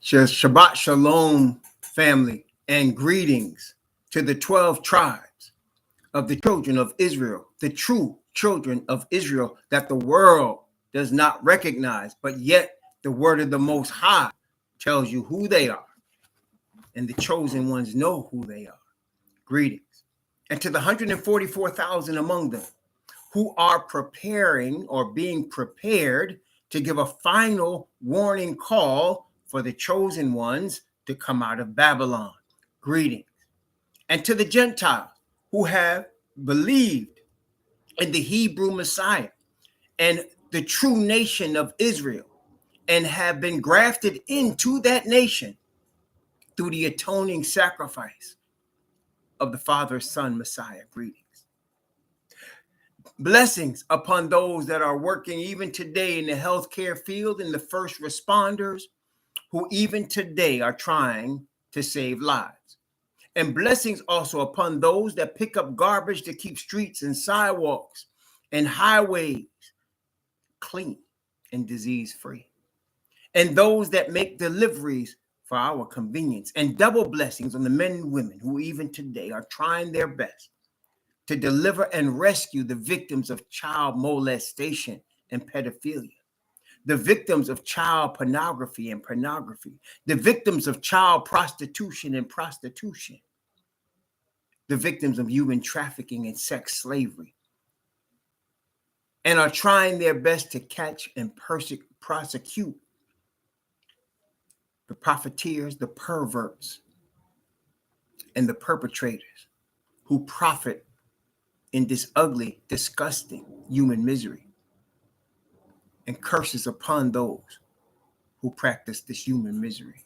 Shabbat Shalom, family, and greetings to the 12 tribes of the children of Israel, the true children of Israel that the world does not recognize, but yet the word of the Most High tells you who they are, and the chosen ones know who they are. Greetings. And to the 144,000 among them who are preparing or being prepared to give a final warning call for the chosen ones to come out of Babylon. Greetings. And to the Gentiles who have believed in the Hebrew Messiah and the true nation of Israel and have been grafted into that nation through the atoning sacrifice of the Father, Son, Messiah. Greetings. Blessings upon those that are working even today in the healthcare field and the first responders who even today are trying to save lives. And blessings also upon those that pick up garbage to keep streets and sidewalks and highways clean and disease-free. And those that make deliveries for our convenience. And double blessings on the men and women who even today are trying their best to deliver and rescue the victims of child molestation and pedophilia, the victims of child pornography and pornography, the victims of child prostitution and prostitution, the victims of human trafficking and sex slavery, and are trying their best to catch and prosecute the profiteers, the perverts, and the perpetrators who profit in this ugly, disgusting human misery, and curses upon those who practice this human misery.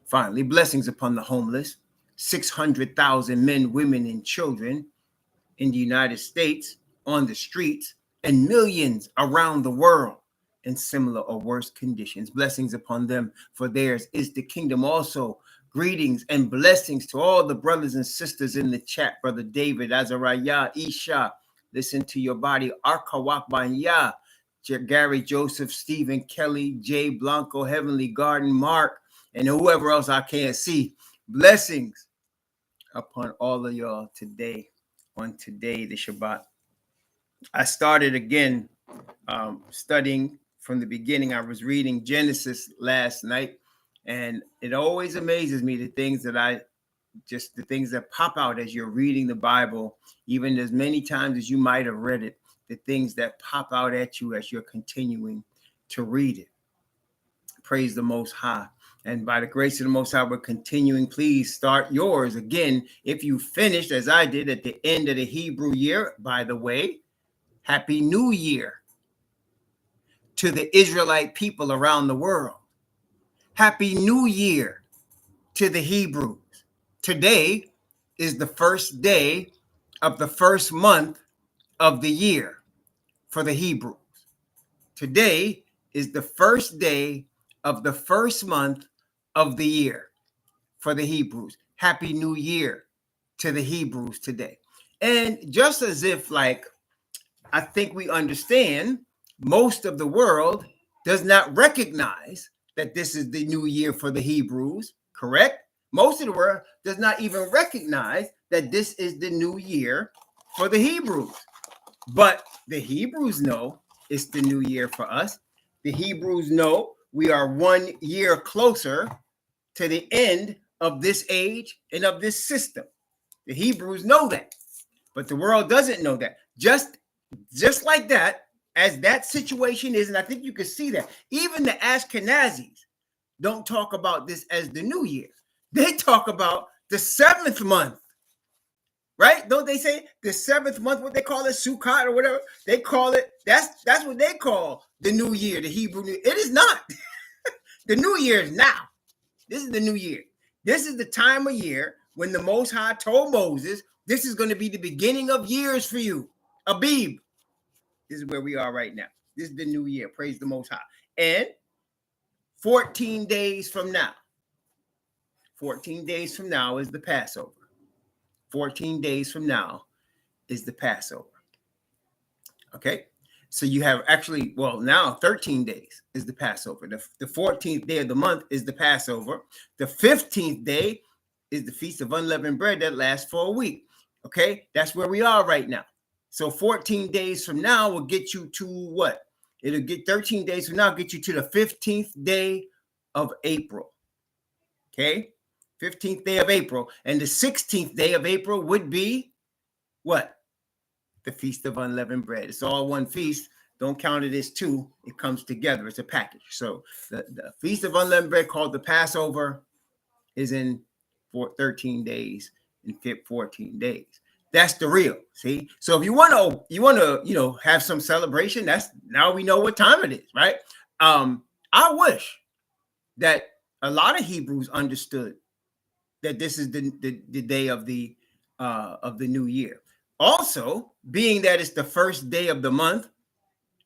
Finally, blessings upon the homeless, 600,000 men, women, and children in the United States on the streets, and millions around the world in similar or worse conditions. Blessings upon them, for theirs is the kingdom. Also, greetings and blessings to all the brothers and sisters in the chat. Brother David, Azariah, Isha, listen to your body, Arkawak Banya, Gary, Joseph, Stephen, Kelly, Jay, Blanco, Heavenly Garden, Mark, and whoever else I can't see. Blessings upon all of y'all today, on today, the Shabbat. I started again studying from the beginning. I was reading Genesis last night, and it always amazes me the things that pop out as you're reading the Bible, even as many times as you might have read it, the things that pop out at you as you're continuing to read it. Praise the Most High. And by the grace of the Most High, we're continuing. Please start yours. Again, if you finished, as I did at the end of the Hebrew year, by the way, Happy New Year to the Israelite people around the world. Happy New Year to the Hebrews. Today is the first day of the first month of the year for the Hebrews. Today is the first day of the first month of the year for the Hebrews. Happy New Year to the Hebrews today. And just as if, like, I think we understand, most of the world does not recognize that this is the new year for the Hebrews, correct? Most of the world does not even recognize that this is the new year for the Hebrews. But the Hebrews know it's the new year for us. The Hebrews know we are 1 year closer to the end of this age and of this system. The Hebrews know that, but the world doesn't know that. Just like that, as that situation is, and I think you can see that, even the Ashkenazis don't talk about this as the new year. They talk about the 7th month, right? Don't they say the 7th month, what they call it, Sukkot or whatever? They call it, that's what they call the new year, the Hebrew new year. It is not. The new year is now. This is the new year. This is the time of year when the Most High told Moses, this is going to be the beginning of years for you. Abib. This is where we are right now. This is the new year. Praise the Most High. And 14 days from now, 14 days from now is the Passover. 14 days from now is the Passover. Okay? So you have actually, well, now 13 days is the Passover. The 14th day of the month is the Passover. The 15th day is the Feast of Unleavened Bread that lasts for a week. Okay, that's where we are right now. So 14 days from now will get you to what? It'll get 13 days from now, get you to the 15th day of April. Okay, 15th day of April. And the 16th day of April would be what? The Feast of Unleavened Bread. It's all one feast. Don't count it as two. It comes together. It's a package. So the Feast of Unleavened Bread, called the Passover, is in 13 days and 14 days. That's the real. See? So if you want to, have some celebration, that's now we know what time it is, right? I wish that a lot of Hebrews understood that this is the day of the new year. Also, being that it's the first day of the month,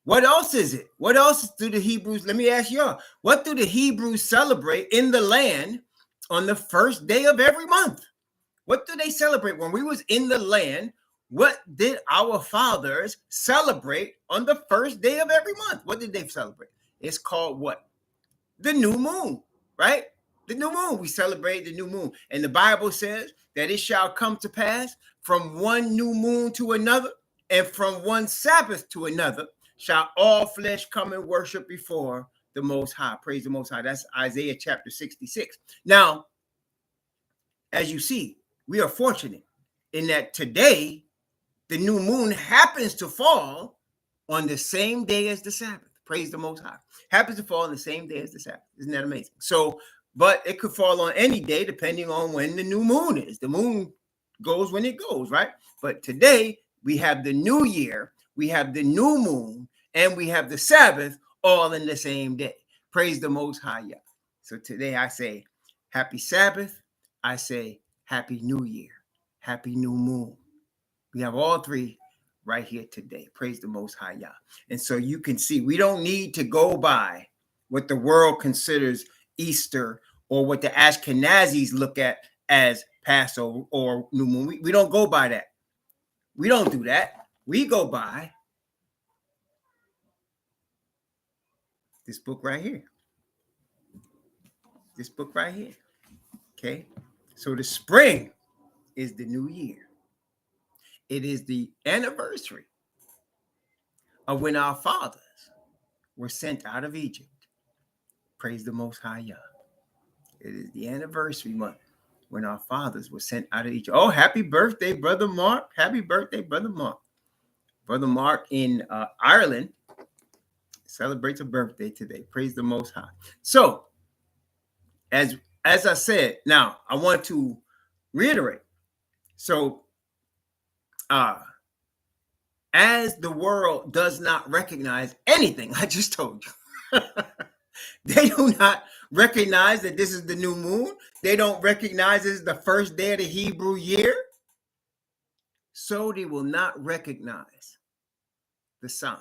what else is it? What else do the Hebrews, let me ask y'all, what do the Hebrews celebrate in the land on the first day of every month? What do they celebrate? When we was in the land, what did our fathers celebrate on the first day of every month? What did they celebrate? It's called what? The new moon, right? The new moon. We celebrate the new moon. And the Bible says that it shall come to pass from one new moon to another, and from one Sabbath to another, shall all flesh come and worship before the Most High. Praise the Most High. That's Isaiah chapter 66. Now, as you see, we are fortunate in that today, the new moon happens to fall on the same day as the Sabbath. Praise the Most High. Happens to fall on the same day as the Sabbath. Isn't that amazing? So, but it could fall on any day depending on when the new moon is. The moon goes when it goes, right? But today we have the new year, we have the new moon, and we have the Sabbath all in the same day. Praise the Most High. Yeah. So today I say happy Sabbath. I say happy New Year, happy new moon. We have all three right here today. Praise the Most High Yah. And so you can see we don't need to go by what the world considers Easter or what the Ashkenazis look at as Passover or New Moon. We don't go by that. We don't do that. We go by this book right here. This book right here. Okay. So the spring is the new year. It is the anniversary of when our fathers were sent out of Egypt. Praise the Most High Yah. It is the anniversary month when our fathers were sent out of Egypt. Oh, happy birthday, Brother Mark. Happy birthday, Brother Mark. Brother Mark in Ireland celebrates a birthday today. Praise the Most High. So, as I said, now I want to reiterate. So, as the world does not recognize anything I just told you, they do not recognize that this is the new moon. They don't recognize this is the first day of the Hebrew year. So they will not recognize the sign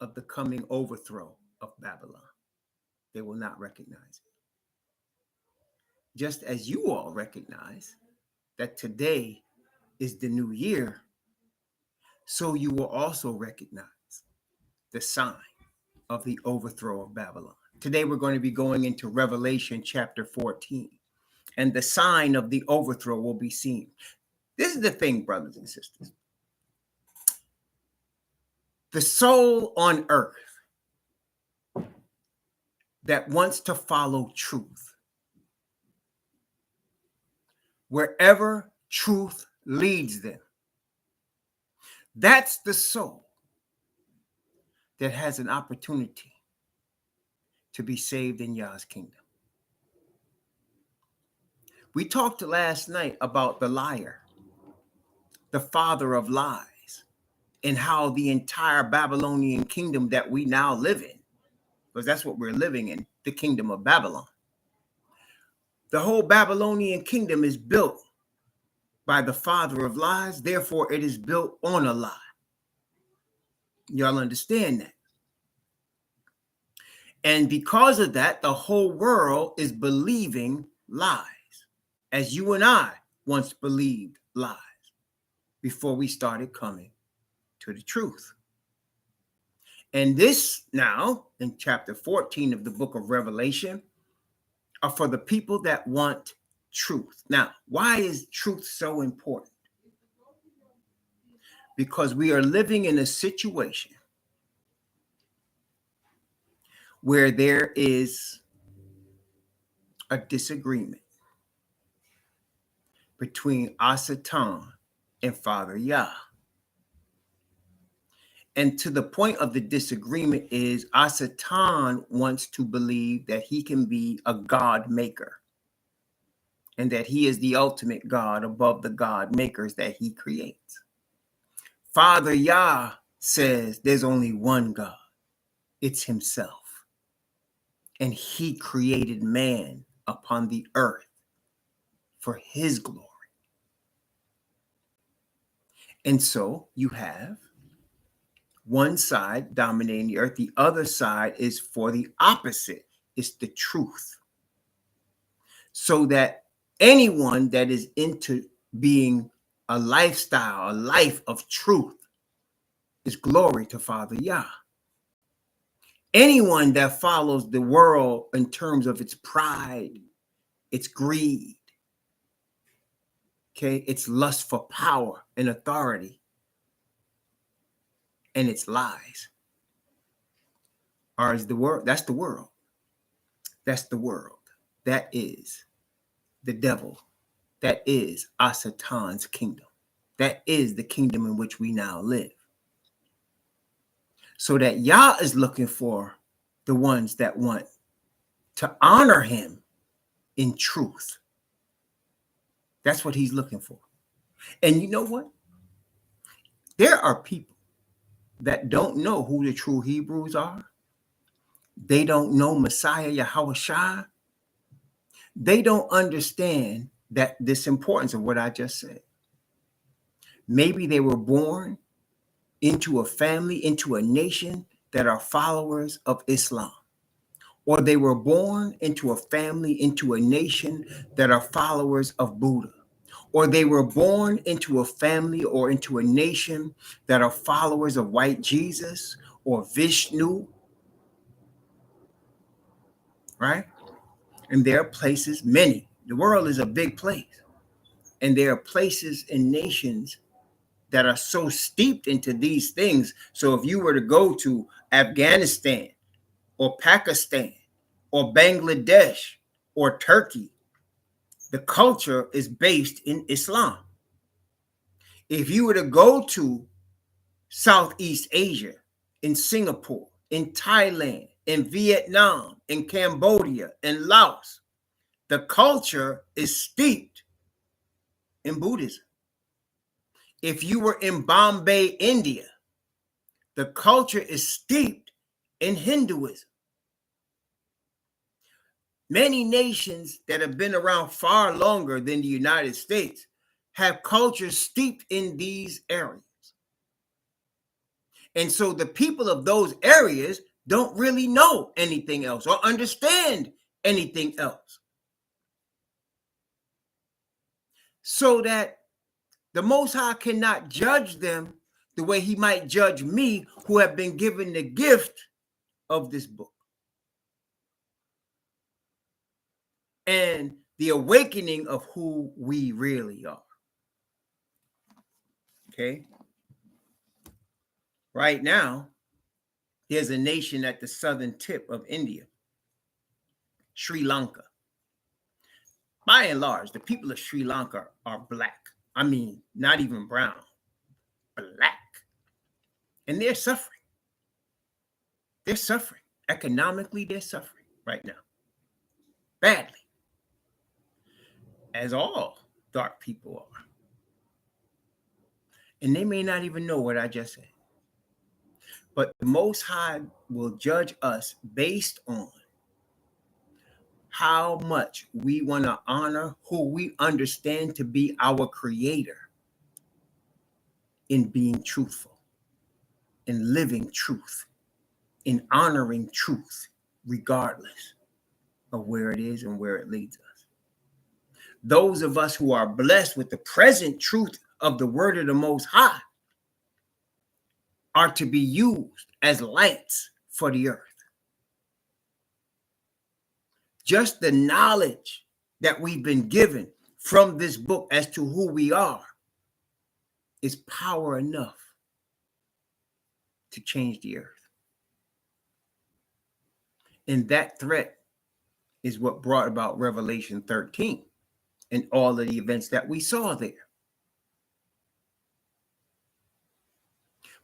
of the coming overthrow of Babylon. They will not recognize it. Just as you all recognize that today is the new year, so you will also recognize the sign of the overthrow of Babylon. Today we're going to be going into Revelation chapter 14, and the sign of the overthrow will be seen. This is the thing, brothers and sisters. The soul on earth that wants to follow truth, wherever truth leads them, that's the soul that has an opportunity to be saved in Yah's kingdom. We talked last night about the liar, the father of lies, and how the entire Babylonian kingdom that we now live in, because that's what we're living in, the kingdom of Babylon. The whole Babylonian kingdom is built by the father of lies. Therefore, it is built on a lie. Y'all understand that? And because of that, the whole world is believing lies, as you and I once believed lies. before we started coming to the truth. And this now, in chapter 14 of the book of Revelation, are for the people that want truth. Now, why is truth so important? Because we are living in a situation where there is a disagreement between Asatan and Father Yah. And to the point of the disagreement is Asatan wants to believe that he can be a God maker and that he is the ultimate God above the God makers that he creates. Father Yah says there's only one God. It's himself. And he created man upon the earth for his glory. And so you have one side dominating the earth. The other side is for the opposite. It's the truth. So that anyone that is into being a lifestyle, a life of truth, is glory to Father Yah. Anyone that follows the world in terms of its pride, its greed, okay, its lust for power and authority, and its lies, is the world. That's the world. That's the world. That is the devil. That is Asatan's kingdom. That is the kingdom in which we now live. So that Yah is looking for the ones that want to honor him in truth. That's what he's looking for. And you know what? There are people that don't know who the true Hebrews are. They don't know Messiah Yahushua. They don't understand that this importance of what I just said. Maybe they were born into a family, into a nation that are followers of Islam. Or they were born into a family, into a nation that are followers of Buddha. Or they were born into a family or into a nation that are followers of white Jesus or Vishnu, right? And there are places, many. The world is a big place. And there are places and nations that are so steeped into these things. So if you were to go to Afghanistan or Pakistan or Bangladesh or Turkey, the culture is based in Islam. If you were to go to Southeast Asia, in Singapore, in Thailand, in Vietnam, in Cambodia, in Laos, the culture is steeped in Buddhism. If you were in Bombay, India, the culture is steeped in Hinduism. Many nations that have been around far longer than the United States have cultures steeped in these areas. And so the people of those areas don't really know anything else or understand anything else. So that the Most High cannot judge them the way he might judge me, who have been given the gift of this book. And the awakening of who we really are. Okay? Right now, there's a nation at the southern tip of India, Sri Lanka. By and large, the people of Sri Lanka are black. I mean, not even brown, black. And they're suffering. They're suffering. Economically, they're suffering right now. Badly. As all dark people are. And they may not even know what I just said. But the Most High will judge us based on how much we want to honor who we understand to be our creator in being truthful, in living truth, in honoring truth, regardless of where it is and where it leads us. Those of us who are blessed with the present truth of the word of the Most High are to be used as lights for the earth. Just the knowledge that we've been given from this book as to who we are is power enough to change the earth. And that threat is what brought about Revelation 13 and all of the events that we saw there.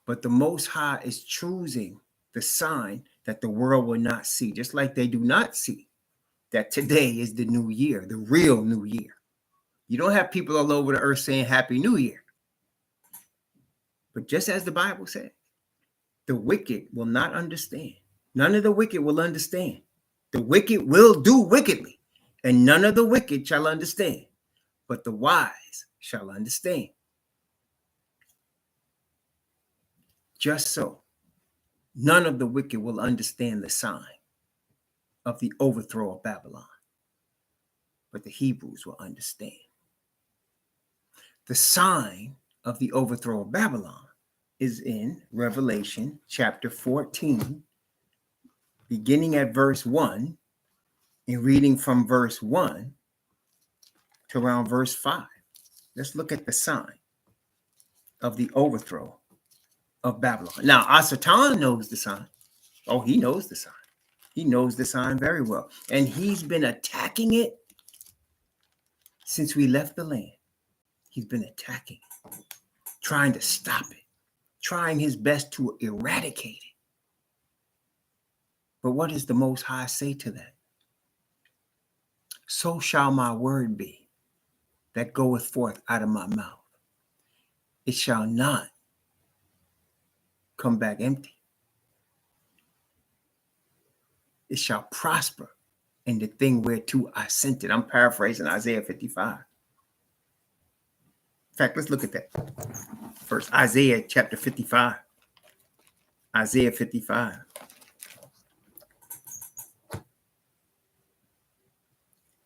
But the Most High is choosing the sign that the world will not see, just like they do not see that today is the new year, the real new year. You don't have people all over the earth saying Happy New Year. But just as the Bible said, the wicked will not understand. None of the wicked will understand. The wicked will do wickedly, and none of the wicked shall understand, but the wise shall understand. Just so, none of the wicked will understand the sign of the overthrow of Babylon, but the Hebrews will understand. The sign of the overthrow of Babylon is in Revelation chapter 14, beginning at verse 1 and reading from verse 1 to around verse 5. Let's look at the sign of the overthrow of Babylon. Now, Asatan knows the sign. Oh, he knows the sign. He knows the sign very well. And he's been attacking it since we left the land. He's been attacking it, trying to stop it, trying his best to eradicate it. But what does the Most High say to that? So shall my word be that goeth forth out of my mouth. It shall not come back empty. It shall prosper in the thing whereto I sent it. I'm paraphrasing Isaiah 55. In fact, let's look at that first. Isaiah chapter 55. Isaiah 55.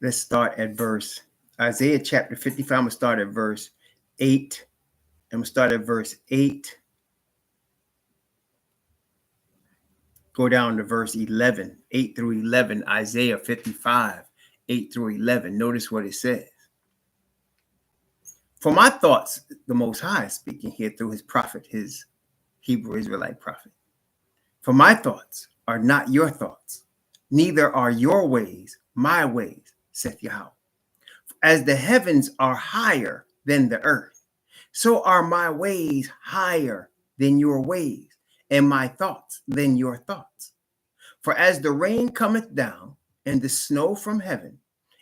Let's start at verse, Isaiah chapter 55. I'm going to start at verse 8. I'm going to start at verse 8. Go down to verse 11, 8 through 11, Isaiah 55, 8 through 11. Notice what it says. For my thoughts, the Most High is speaking here through his prophet, his Hebrew Israelite prophet. For my thoughts are not your thoughts, neither are your ways my ways, saith Yahweh. As the heavens are higher than the earth, so are my ways higher than your ways, and my thoughts than your thoughts. For as the rain cometh down, and the snow from heaven,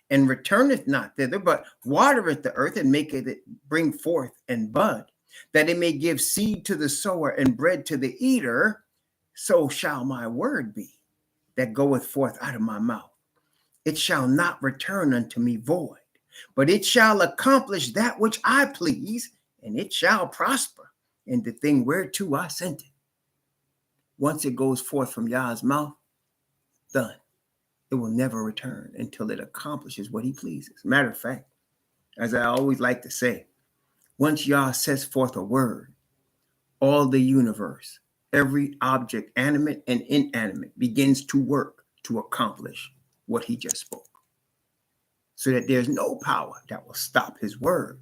and returneth not thither, but watereth the earth, and maketh it bring forth and bud, that it may give seed to the sower and bread to the eater, so shall my word be that goeth forth out of my mouth. It shall not return unto me void, but it shall accomplish that which I please, and it shall prosper in the thing whereto I sent it. Once it goes forth from Yah's mouth, done. It will never return until it accomplishes what he pleases. Matter of fact, as I always like to say, once Yah sets forth a word, all the universe, every object, animate and inanimate, begins to work to accomplish what he just spoke, so that there's no power that will stop his word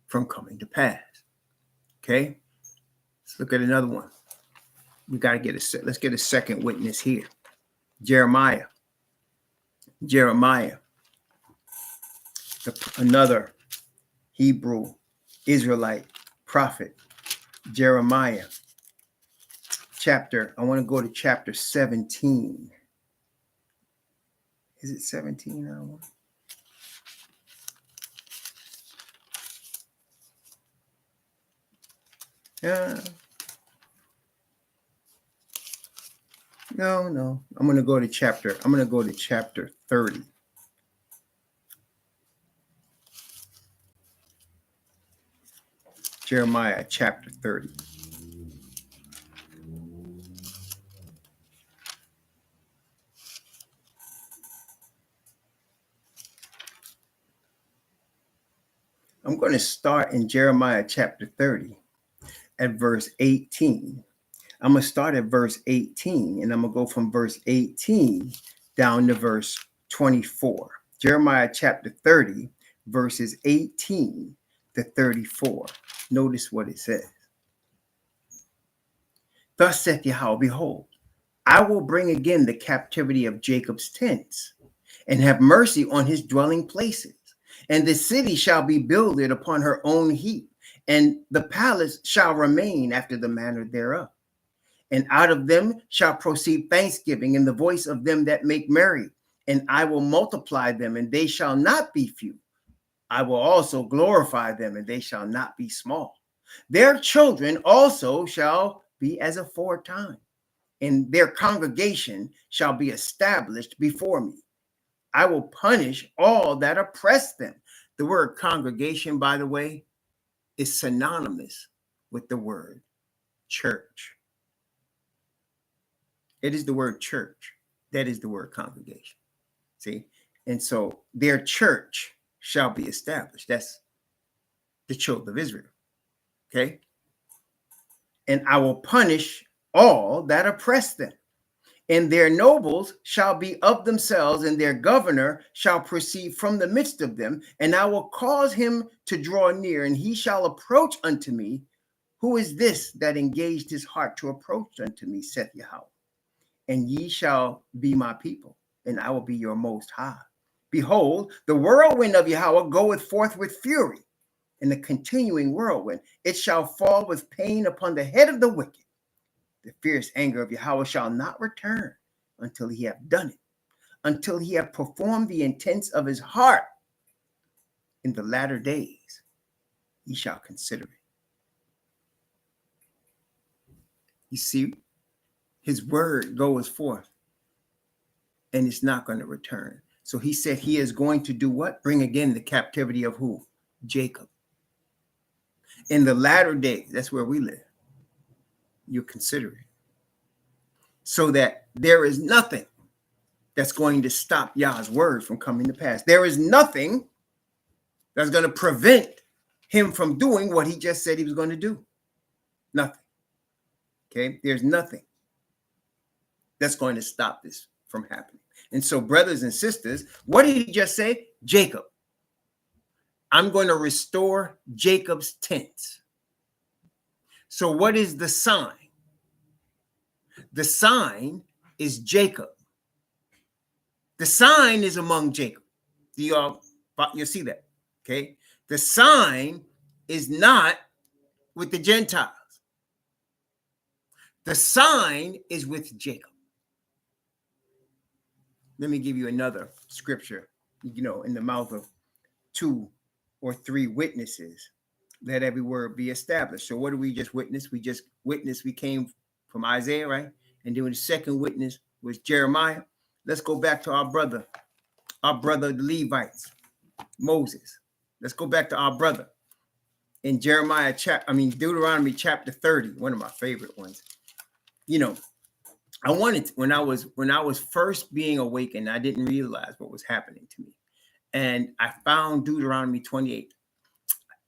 from coming to pass. Okay? Let's look at another one. We got to let's get a second witness here. Jeremiah, another Hebrew Israelite prophet. Jeremiah, I want to go to chapter 17. Is it 17 now? No. I'm going to go to chapter 30. Jeremiah chapter 30. I'm going to start in Jeremiah chapter 30 at verse 18. I'm going to start at verse 18, and I'm going to go from verse 18 down to verse 24. Jeremiah chapter 30, verses 18 to 34. Notice what it says. Thus saith Yahweh, behold, I will bring again the captivity of Jacob's tents, and have mercy on his dwelling places. And the city shall be builded upon her own heap, and the palace shall remain after the manner thereof. And out of them shall proceed thanksgiving and the voice of them that make merry. And I will multiply them, and they shall not be few. I will also glorify them, and they shall not be small. Their children also shall be as aforetime, and their congregation shall be established before me. I will punish all that oppress them. The word congregation, by the way, is synonymous with the word church. It is the word church. That is the word congregation. See? And so their church shall be established. That's the children of Israel. Okay? And I will punish all that oppress them. And their nobles shall be of themselves, and their governor shall proceed from the midst of them. And I will cause him to draw near, and he shall approach unto me. Who is this that engaged his heart to approach unto me, saith Yahweh? And ye shall be my people, and I will be your most high. Behold, the whirlwind of Yahweh goeth forth with fury, and the continuing whirlwind. It shall fall with pain upon the head of the wicked. The fierce anger of Yahweh shall not return until he have done it, until he have performed the intents of his heart. In the latter days, he shall consider it. You see, his word goes forth, and it's not going to return. So he said he is going to do what? Bring again the captivity of who? Jacob. In the latter days, that's where we live. You consider it. So that there is nothing that's going to stop Yah's word from coming to pass. There is nothing that's going to prevent him from doing what he just said he was going to do. Nothing. Okay? There's nothing that's going to stop this from happening. And so, brothers and sisters, what did he just say? Jacob. I'm going to restore Jacob's tents. So what is the sign? The sign is Jacob. The sign is among Jacob. You'll see that. Okay. The sign is not with the Gentiles. The sign is with Jacob. Let me give you another scripture. In the mouth of 2 or 3 witnesses, let every word be established. So what do we just witness? We just witnessed, we came from Isaiah, right? And then the second witness was Jeremiah. Let's go back to our brother, the Levites, Moses. Let's go back to our brother in Deuteronomy chapter 30, one of my favorite ones. I wanted, when I was first being awakened, I didn't realize what was happening to me. And I found Deuteronomy 28.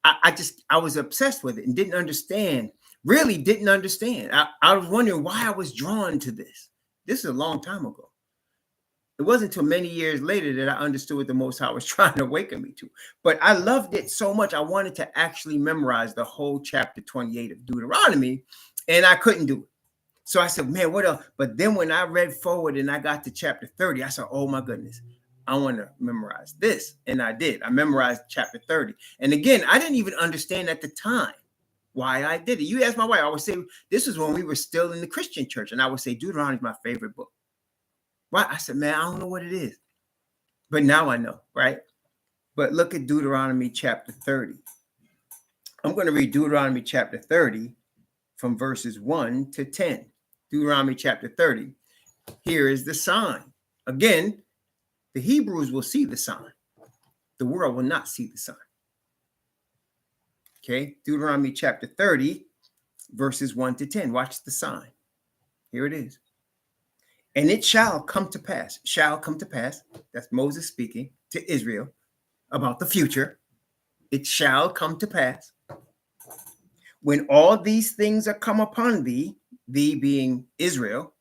I was obsessed with it and didn't understand. I was wondering why I was drawn to this. This is a long time ago. It wasn't until many years later that I understood what the Most High was trying to awaken me to. But I loved it so much, I wanted to actually memorize the whole chapter 28 of Deuteronomy, and I couldn't do it. So I said, man, what else? But then when I read forward and I got to chapter 30, I said, oh my goodness, I want to memorize this. And I did. I memorized chapter 30. And again, I didn't even understand at the time why I did it. You ask my wife, I would say, this is when we were still in the Christian church. And I would say, Deuteronomy is my favorite book. Why? I said, man, I don't know what it is. But now I know, right? But look at Deuteronomy chapter 30. I'm going to read Deuteronomy chapter 30 from verses 1 to 10. Deuteronomy chapter 30. Here is the sign. Again, the Hebrews will see the sign. The world will not see the sign. Okay, Deuteronomy chapter 30, verses 1 to 10. Watch the sign. Here it is. And it shall come to pass, that's Moses speaking to Israel about the future. it shall come to pass, when all these things are come upon thee, thee being Israel,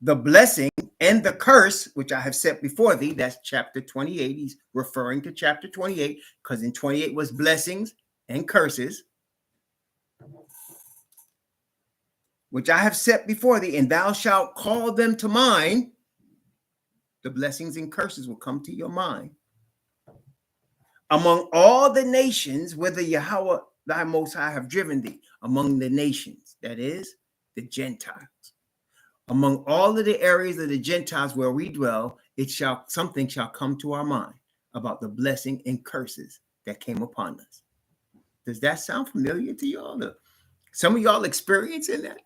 the blessing and the curse which I have set before thee, that's chapter 28. He's referring to chapter 28, because in 28 was blessings and curses, which I have set before thee, and thou shalt call them to mind. The blessings and curses will come to your mind. Among all the nations, whither Yahweh thy Most High have driven thee, among the nations, that is, the Gentiles. Among all of the areas of the Gentiles where we dwell, something shall come to our mind about the blessing and curses that came upon us. Does that sound familiar to y'all? Some of y'all experiencing that?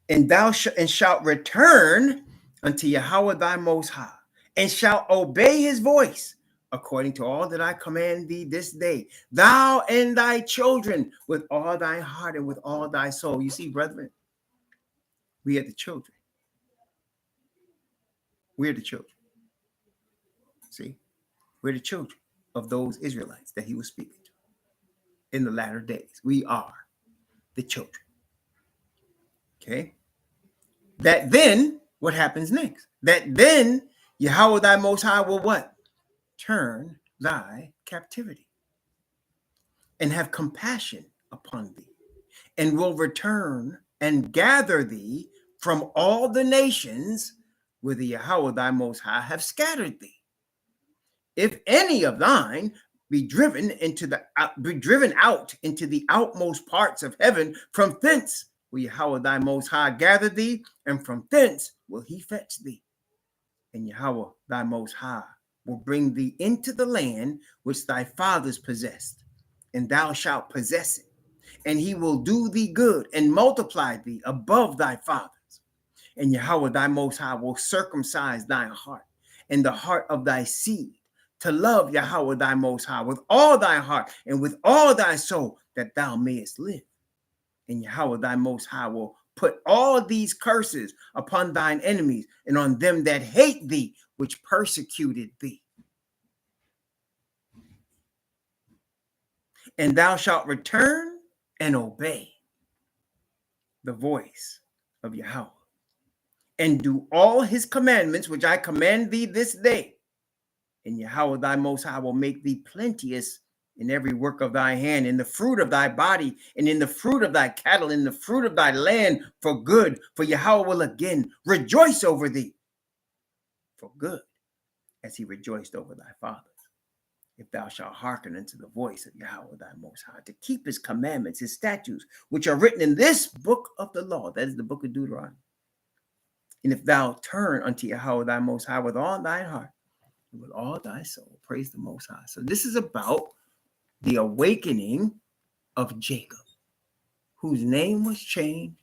And thou shalt return unto Yahweh thy Most High, and shalt obey his voice, according to all that I command thee this day, thou and thy children, with all thy heart and with all thy soul. You see, brethren, we are the children. We're the children. See, we're the children of those Israelites that he was speaking to in the latter days. We are the children. Okay. That then, what happens next? That then Yahweh thy Most High will what? Turn thy captivity and have compassion upon thee, and will return and gather thee from all the nations where the Yahweh thy Most High have scattered thee. If any of thine be driven out into the outmost parts of heaven, from thence will Yahweh thy Most High gather thee, and from thence will he fetch thee. And Yahweh thy Most High will bring thee into the land which thy fathers possessed, and thou shalt possess it. And he will do thee good and multiply thee above thy fathers. And Yahweh thy Most High will circumcise thy heart and the heart of thy seed, to love Yahweh thy Most High with all thy heart and with all thy soul, that thou mayest live. And Yahweh thy Most High will put all these curses upon thine enemies and on them that hate thee, which persecuted thee. And thou shalt return and obey the voice of Yahweh, and do all his commandments, which I command thee this day. And Yahweh thy Most High will make thee plenteous in every work of thy hand, in the fruit of thy body, and in the fruit of thy cattle, in the fruit of thy land, for good. For Yahweh will again rejoice over thee for good, as he rejoiced over thy fathers, if thou shalt hearken unto the voice of Yahweh thy Most High, to keep his commandments, his statutes, which are written in this book of the law, that is the book of Deuteronomy. And if thou turn unto Yahweh thy Most High with all thine heart, with all thy soul, praise the Most High. So this is about the awakening of Jacob, whose name was changed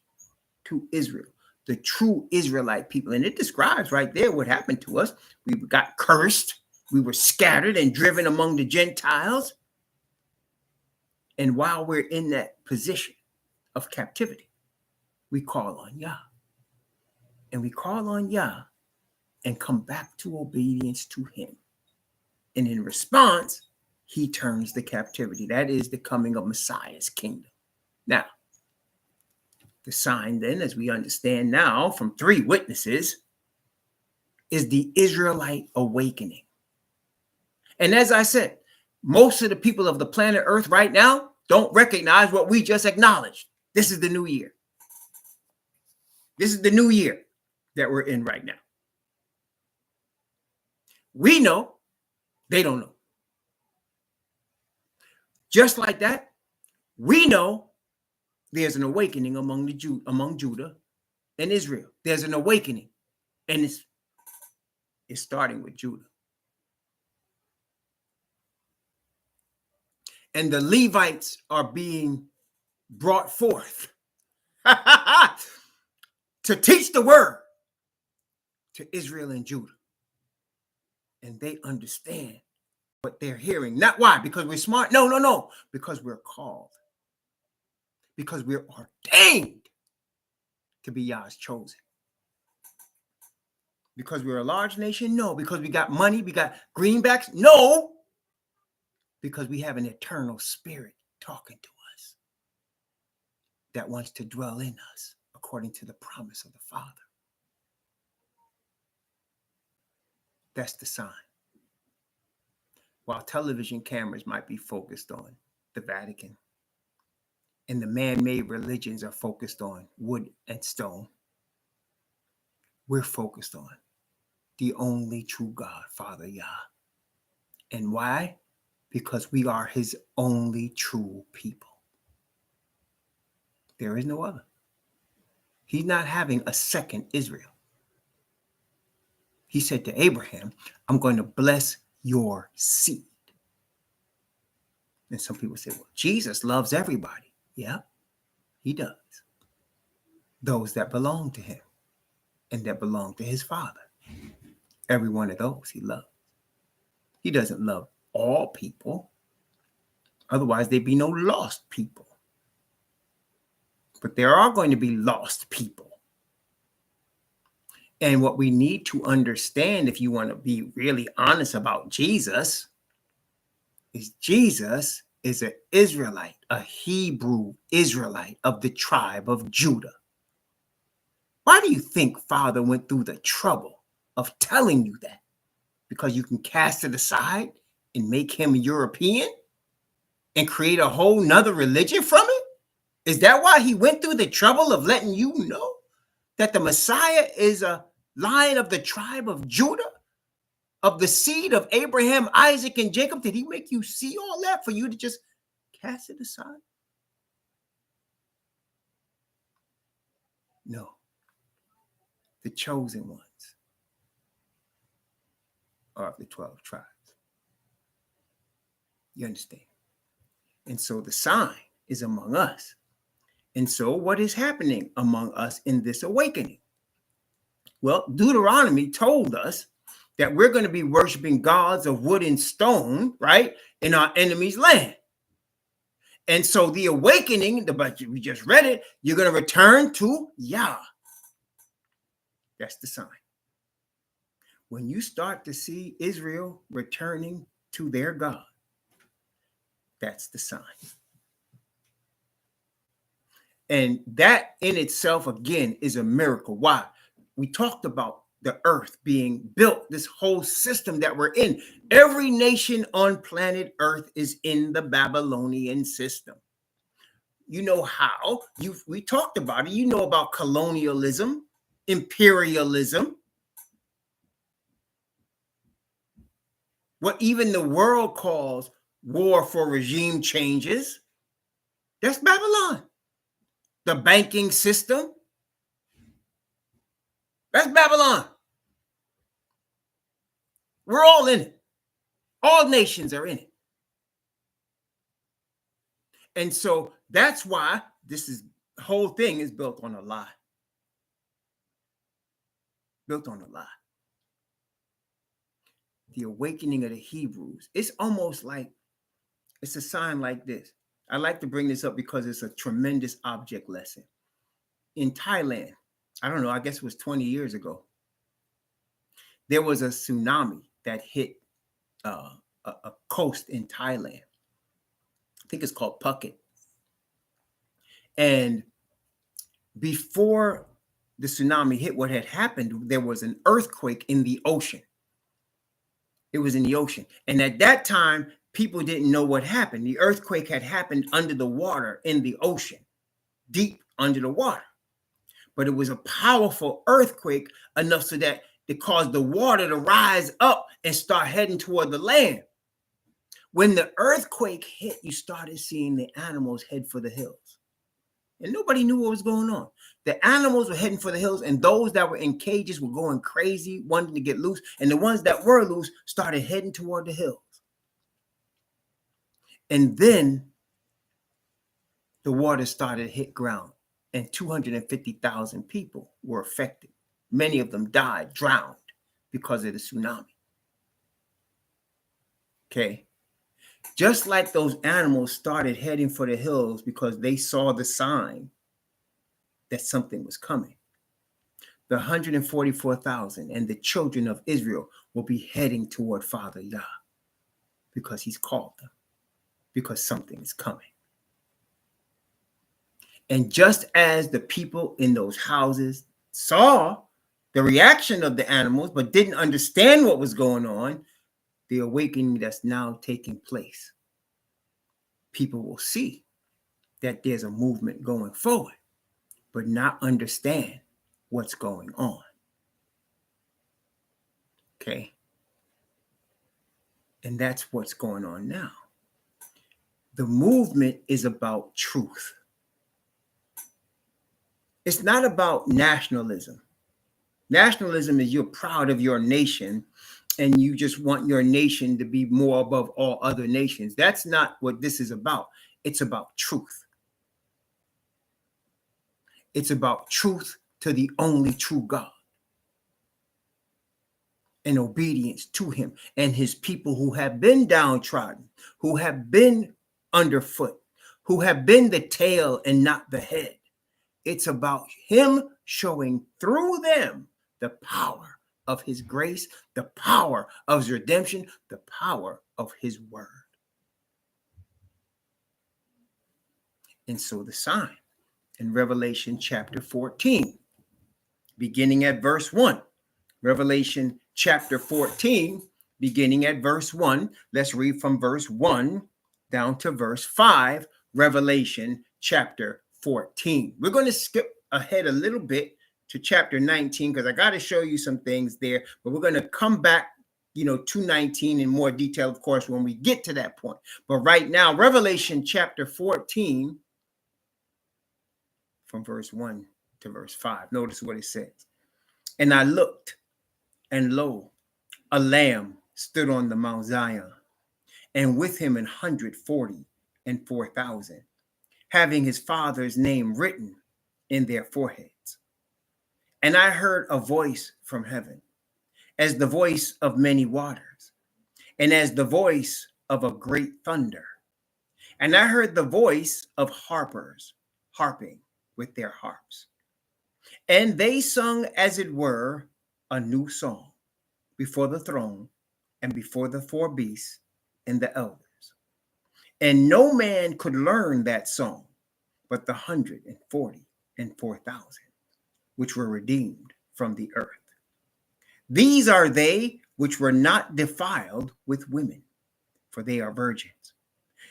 to Israel, the true Israelite people. And it describes right there what happened to us. We got cursed. We were scattered and driven among the Gentiles. And while we're in that position of captivity, we call on Yah. And we call on Yah and come back to obedience to him. And in response, he turns the captivity. That is the coming of Messiah's kingdom. Now, the sign then, as we understand now from 3 witnesses, is the Israelite awakening. And as I said, most of the people of the planet Earth right now don't recognize what we just acknowledged. This is the new year. This is the new year that we're in right now. We know, they don't know. Just like that, we know there's an awakening among Judah and Israel. There's an awakening, and it's starting with Judah. And the Levites are being brought forth to teach the word to Israel and Judah. And they understand what they're hearing. Not why? Because we're smart. No. Because we're called. Because we're ordained to be Yah's chosen. Because we're a large nation? No. Because we got money, we got greenbacks? No. Because we have an eternal spirit talking to us that wants to dwell in us according to the promise of the Father. That's the sign. While television cameras might be focused on the Vatican and the man-made religions are focused on wood and stone, we're focused on the only true God, Father Yah. And why? Because we are his only true people. There is no other. He's not having a second Israel. He said to Abraham, I'm going to bless your seed. And some people say, well, Jesus loves everybody. Yeah, he does. Those that belong to him and that belong to his Father. Every one of those he loves. He doesn't love all people. Otherwise, there'd be no lost people. But there are going to be lost people. And what we need to understand, if you want to be really honest about Jesus, is Jesus is an Israelite, a Hebrew Israelite of the tribe of Judah. Why do you think Father went through the trouble of telling you that? Because you can cast it aside and make him European and create a whole nother religion from it? Is that why he went through the trouble of letting you know that the Messiah is a lion of the tribe of Judah, of the seed of Abraham, Isaac, and Jacob? Did he make you see all that for you to just cast it aside? No. The chosen ones are of the 12 tribes. You understand? And so the sign is among us. And so what is happening among us in this awakening? Well, Deuteronomy told us that we're going to be worshiping gods of wood and stone, right, in our enemy's land. And so the awakening, we just read it, you're going to return to Yah. That's the sign. When you start to see Israel returning to their God, that's the sign. And that in itself, again, is a miracle. Why? We talked about the earth being built, this whole system that we're in. Every nation on planet Earth is in the Babylonian system. You know how? We talked about it. You know about colonialism, imperialism, what even the world calls war for regime changes. That's Babylon. The banking system, that's Babylon. We're all in it. All nations are in it. And so that's why the whole thing is built on a lie. Built on a lie. The awakening of the Hebrews. It's almost like, it's a sign like this. I like to bring this up because it's a tremendous object lesson. In Thailand, I don't know, I guess it was 20 years ago, there was a tsunami that hit a coast in Thailand. I think it's called Phuket. And before the tsunami hit, what had happened, there was an earthquake in the ocean. It was in the ocean. And at that time, people didn't know what happened. The earthquake had happened under the water in the ocean, deep under the water. But it was a powerful earthquake enough so that it caused the water to rise up and start heading toward the land. When the earthquake hit, you started seeing the animals head for the hills. And nobody knew what was going on. The animals were heading for the hills, and those that were in cages were going crazy, wanting to get loose. And the ones that were loose started heading toward the hills. And then the water started to hit ground, and 250,000 people were affected. Many of them died, drowned because of the tsunami. Okay. Just like those animals started heading for the hills because they saw the sign that something was coming. the 144,000 and the children of Israel will be heading toward Father Yah because he's called them, because something is coming. And just as the people in those houses saw the reaction of the animals, but didn't understand what was going on, the awakening that's now taking place, people will see that there's a movement going forward, but not understand what's going on. Okay? And that's what's going on now. The movement is about truth. It's not about nationalism. Nationalism is you're proud of your nation and you just want your nation to be more above all other nations. That's not what this is about. It's about truth. It's about truth to the only true God and obedience to him and his people who have been downtrodden, who have been underfoot, who have been the tail and not the head. It's about him showing through them the power of his grace, the power of his redemption, the power of his word. And so the sign in Revelation chapter 14, beginning at verse 1. Revelation chapter 14, beginning at verse 1. Let's read from verse 1 down to verse 5, Revelation chapter 14. We're going to skip ahead a little bit to chapter 19 because I got to show you some things there, but we're going to come back, to 19 in more detail, of course, when we get to that point. But right now, Revelation chapter 14, from verse 1 to verse 5. Notice what it says. And I looked, and lo, a lamb stood on the Mount Zion, and with him 144,000, having his father's name written in their foreheads. And I heard a voice from heaven, as the voice of many waters, and as the voice of a great thunder. And I heard the voice of harpers harping with their harps. And they sung, as it were, a new song before the throne and before the four beasts and the elders. And no man could learn that song but the 144,000, which were redeemed from the earth. These are they which were not defiled with women, for they are virgins.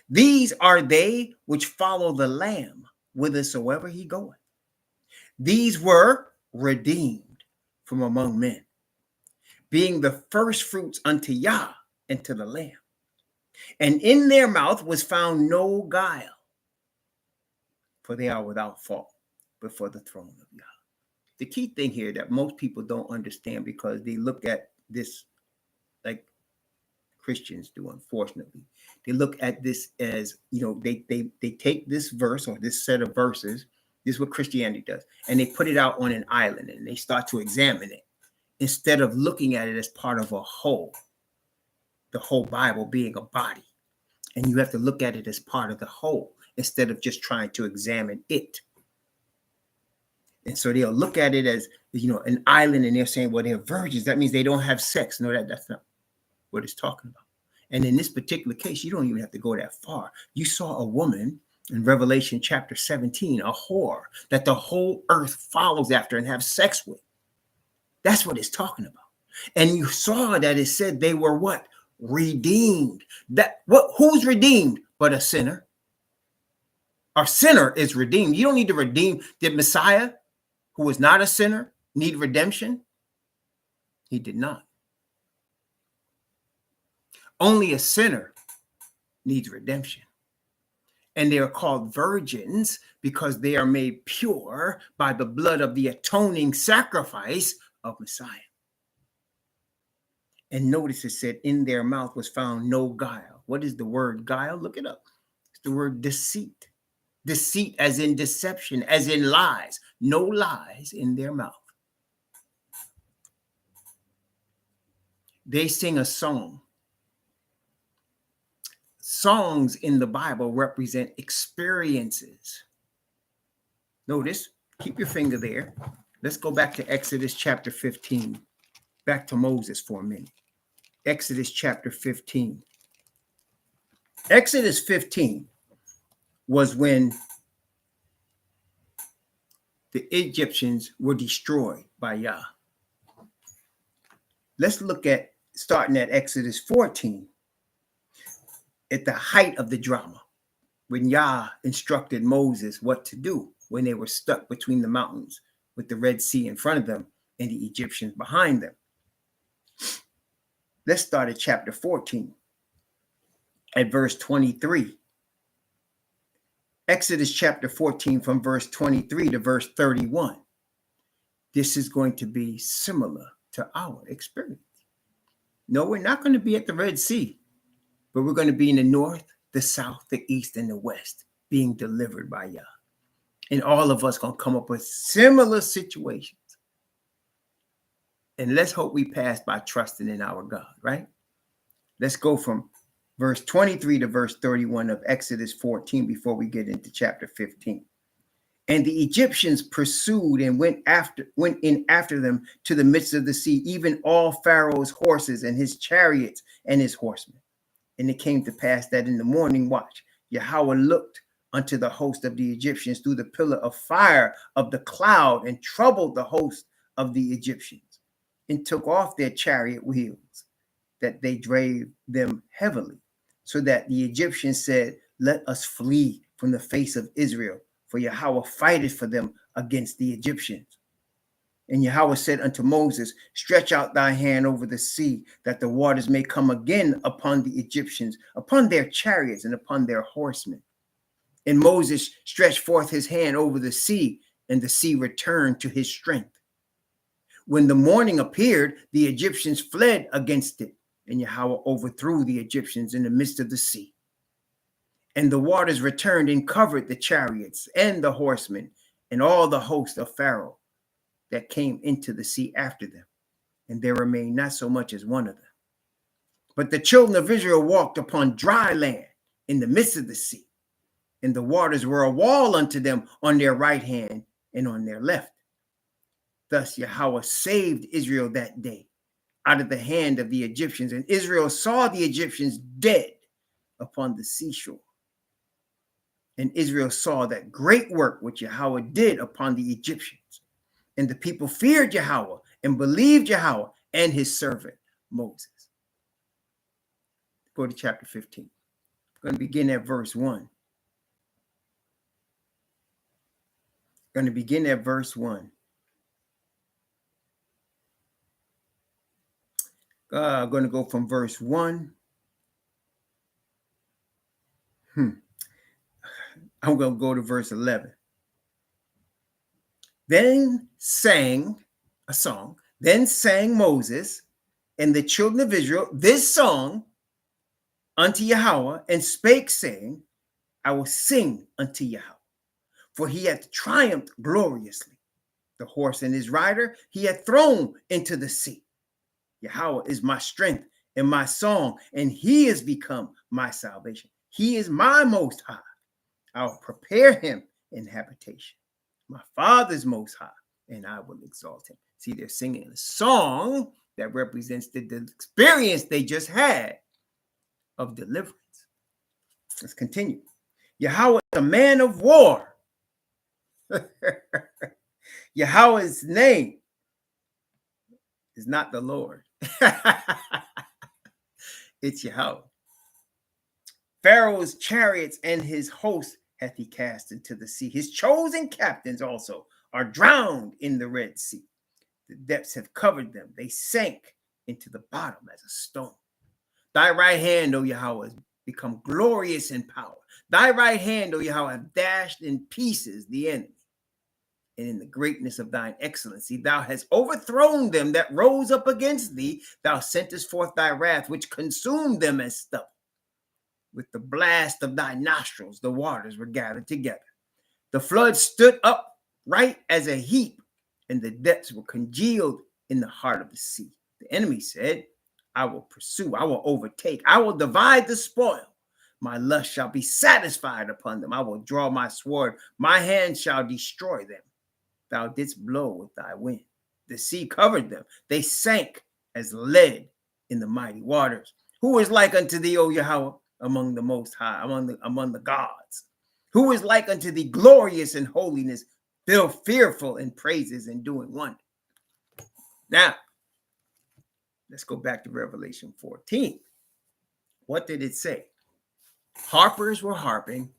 These are they which follow the Lamb whithersoever he goeth. These were redeemed from among men, being the first fruits unto Yah and to the Lamb. And in their mouth was found no guile, for they are without fault before the throne of Yah. The key thing here that most people don't understand, because they look at this like Christians do, unfortunately. They look at this as, they take this verse or this set of verses, this is what Christianity does, and they put it out on an island and they start to examine it instead of looking at it as part of a whole, the whole Bible being a body. And you have to look at it as part of the whole instead of just trying to examine it. And so they'll look at it as, an island, and they're saying, well, they're virgins. That means they don't have sex. No, that's not what it's talking about. And in this particular case, you don't even have to go that far. You saw a woman in Revelation chapter 17, a whore that the whole earth follows after and have sex with. That's what it's talking about. And you saw that it said they were what? Redeemed. Who's redeemed but a sinner? A sinner is redeemed. You don't need to redeem. Did Messiah, who was not a sinner, need redemption? He did not. Only a sinner needs redemption. And they are called virgins because they are made pure by the blood of the atoning sacrifice of Messiah. And notice it said, in their mouth was found no guile. What is the word guile? Look it up. It's the word deceit. Deceit as in deception, as in lies. No lies in their mouth. They sing a song. Songs in the Bible represent experiences. Notice, keep your finger there. Let's go back to Exodus chapter 15. Back to Moses for a minute. Exodus chapter 15. Exodus 15 was when the Egyptians were destroyed by Yah. Let's look at starting at Exodus 14 at the height of the drama, when Yah instructed Moses what to do when they were stuck between the mountains with the Red Sea in front of them and the Egyptians behind them. Let's start at chapter 14 at verse 23. Exodus chapter 14 from verse 23 to verse 31. This is going to be similar to our experience. No, we're not going to be at the Red Sea, but we're going to be in the north, the south, the east, and the west, being delivered by Yah. And all of us going to come up with similar situations. And let's hope we pass by trusting in our God, right? Let's go from verse 23 to verse 31 of Exodus 14 before we get into chapter 15. And the Egyptians pursued and went in after them to the midst of the sea, even all Pharaoh's horses and his chariots and his horsemen. And it came to pass that in the morning watch, Yahweh looked unto the host of the Egyptians through the pillar of fire of the cloud and troubled the host of the Egyptians and took off their chariot wheels, that they drave them heavily, so that the Egyptians said, let us flee from the face of Israel, for Yahweh fighteth for them against the Egyptians. And Yahweh said unto Moses, stretch out thy hand over the sea, that the waters may come again upon the Egyptians, upon their chariots and upon their horsemen. And Moses stretched forth his hand over the sea, and the sea returned to his strength. When the morning appeared, the Egyptians fled against it, and Yahweh overthrew the Egyptians in the midst of the sea. And the waters returned and covered the chariots and the horsemen and all the host of Pharaoh that came into the sea after them. And there remained not so much as one of them. But the children of Israel walked upon dry land in the midst of the sea, and the waters were a wall unto them on their right hand and on their left. Thus Yahweh saved Israel that day out of the hand of the Egyptians, and Israel saw the Egyptians dead upon the seashore. And Israel saw that great work which Yahweh did upon the Egyptians. And the people feared Yahweh and believed Yahweh and his servant Moses. Go to chapter 15. I'm going to begin at verse 1. I'm going to begin at verse 1. I'm going to go from verse 1. I'm going to go to verse 11. Then sang Moses and the children of Israel this song unto Yahweh, and spake, saying, I will sing unto Yahweh, for he hath triumphed gloriously. The horse and his rider he hath thrown into the sea. Yahweh is my strength and my song, and he is become my salvation. He is my most high. I will prepare him in habitation, my Father's most high, and I will exalt him. See, they're singing a song that represents the experience they just had of deliverance. Let's continue. Yahweh is a man of war. Yahweh's name is not the Lord. It's Yahweh. Pharaoh's chariots and his host hath he cast into the sea. His chosen captains also are drowned in the Red Sea. The depths have covered them. They sank into the bottom as a stone. Thy right hand, O Yahweh, has become glorious in power. Thy right hand, O Yahweh, have dashed in pieces the enemy. And in the greatness of thine excellency, thou hast overthrown them that rose up against thee. Thou sentest forth thy wrath, which consumed them as stubble. With the blast of thy nostrils, the waters were gathered together. The flood stood up right as a heap, and the depths were congealed in the heart of the sea. The enemy said, I will pursue, I will overtake, I will divide the spoil. My lust shall be satisfied upon them. I will draw my sword, my hand shall destroy them. Thou didst blow with thy wind. The sea covered them. They sank as lead in the mighty waters. Who is like unto thee, O Yahweh, among the most high, among the gods? Who is like unto thee, glorious in holiness, fearful in praises and doing wonders? Now, let's go back to Revelation 14. What did it say? Harpers were harping,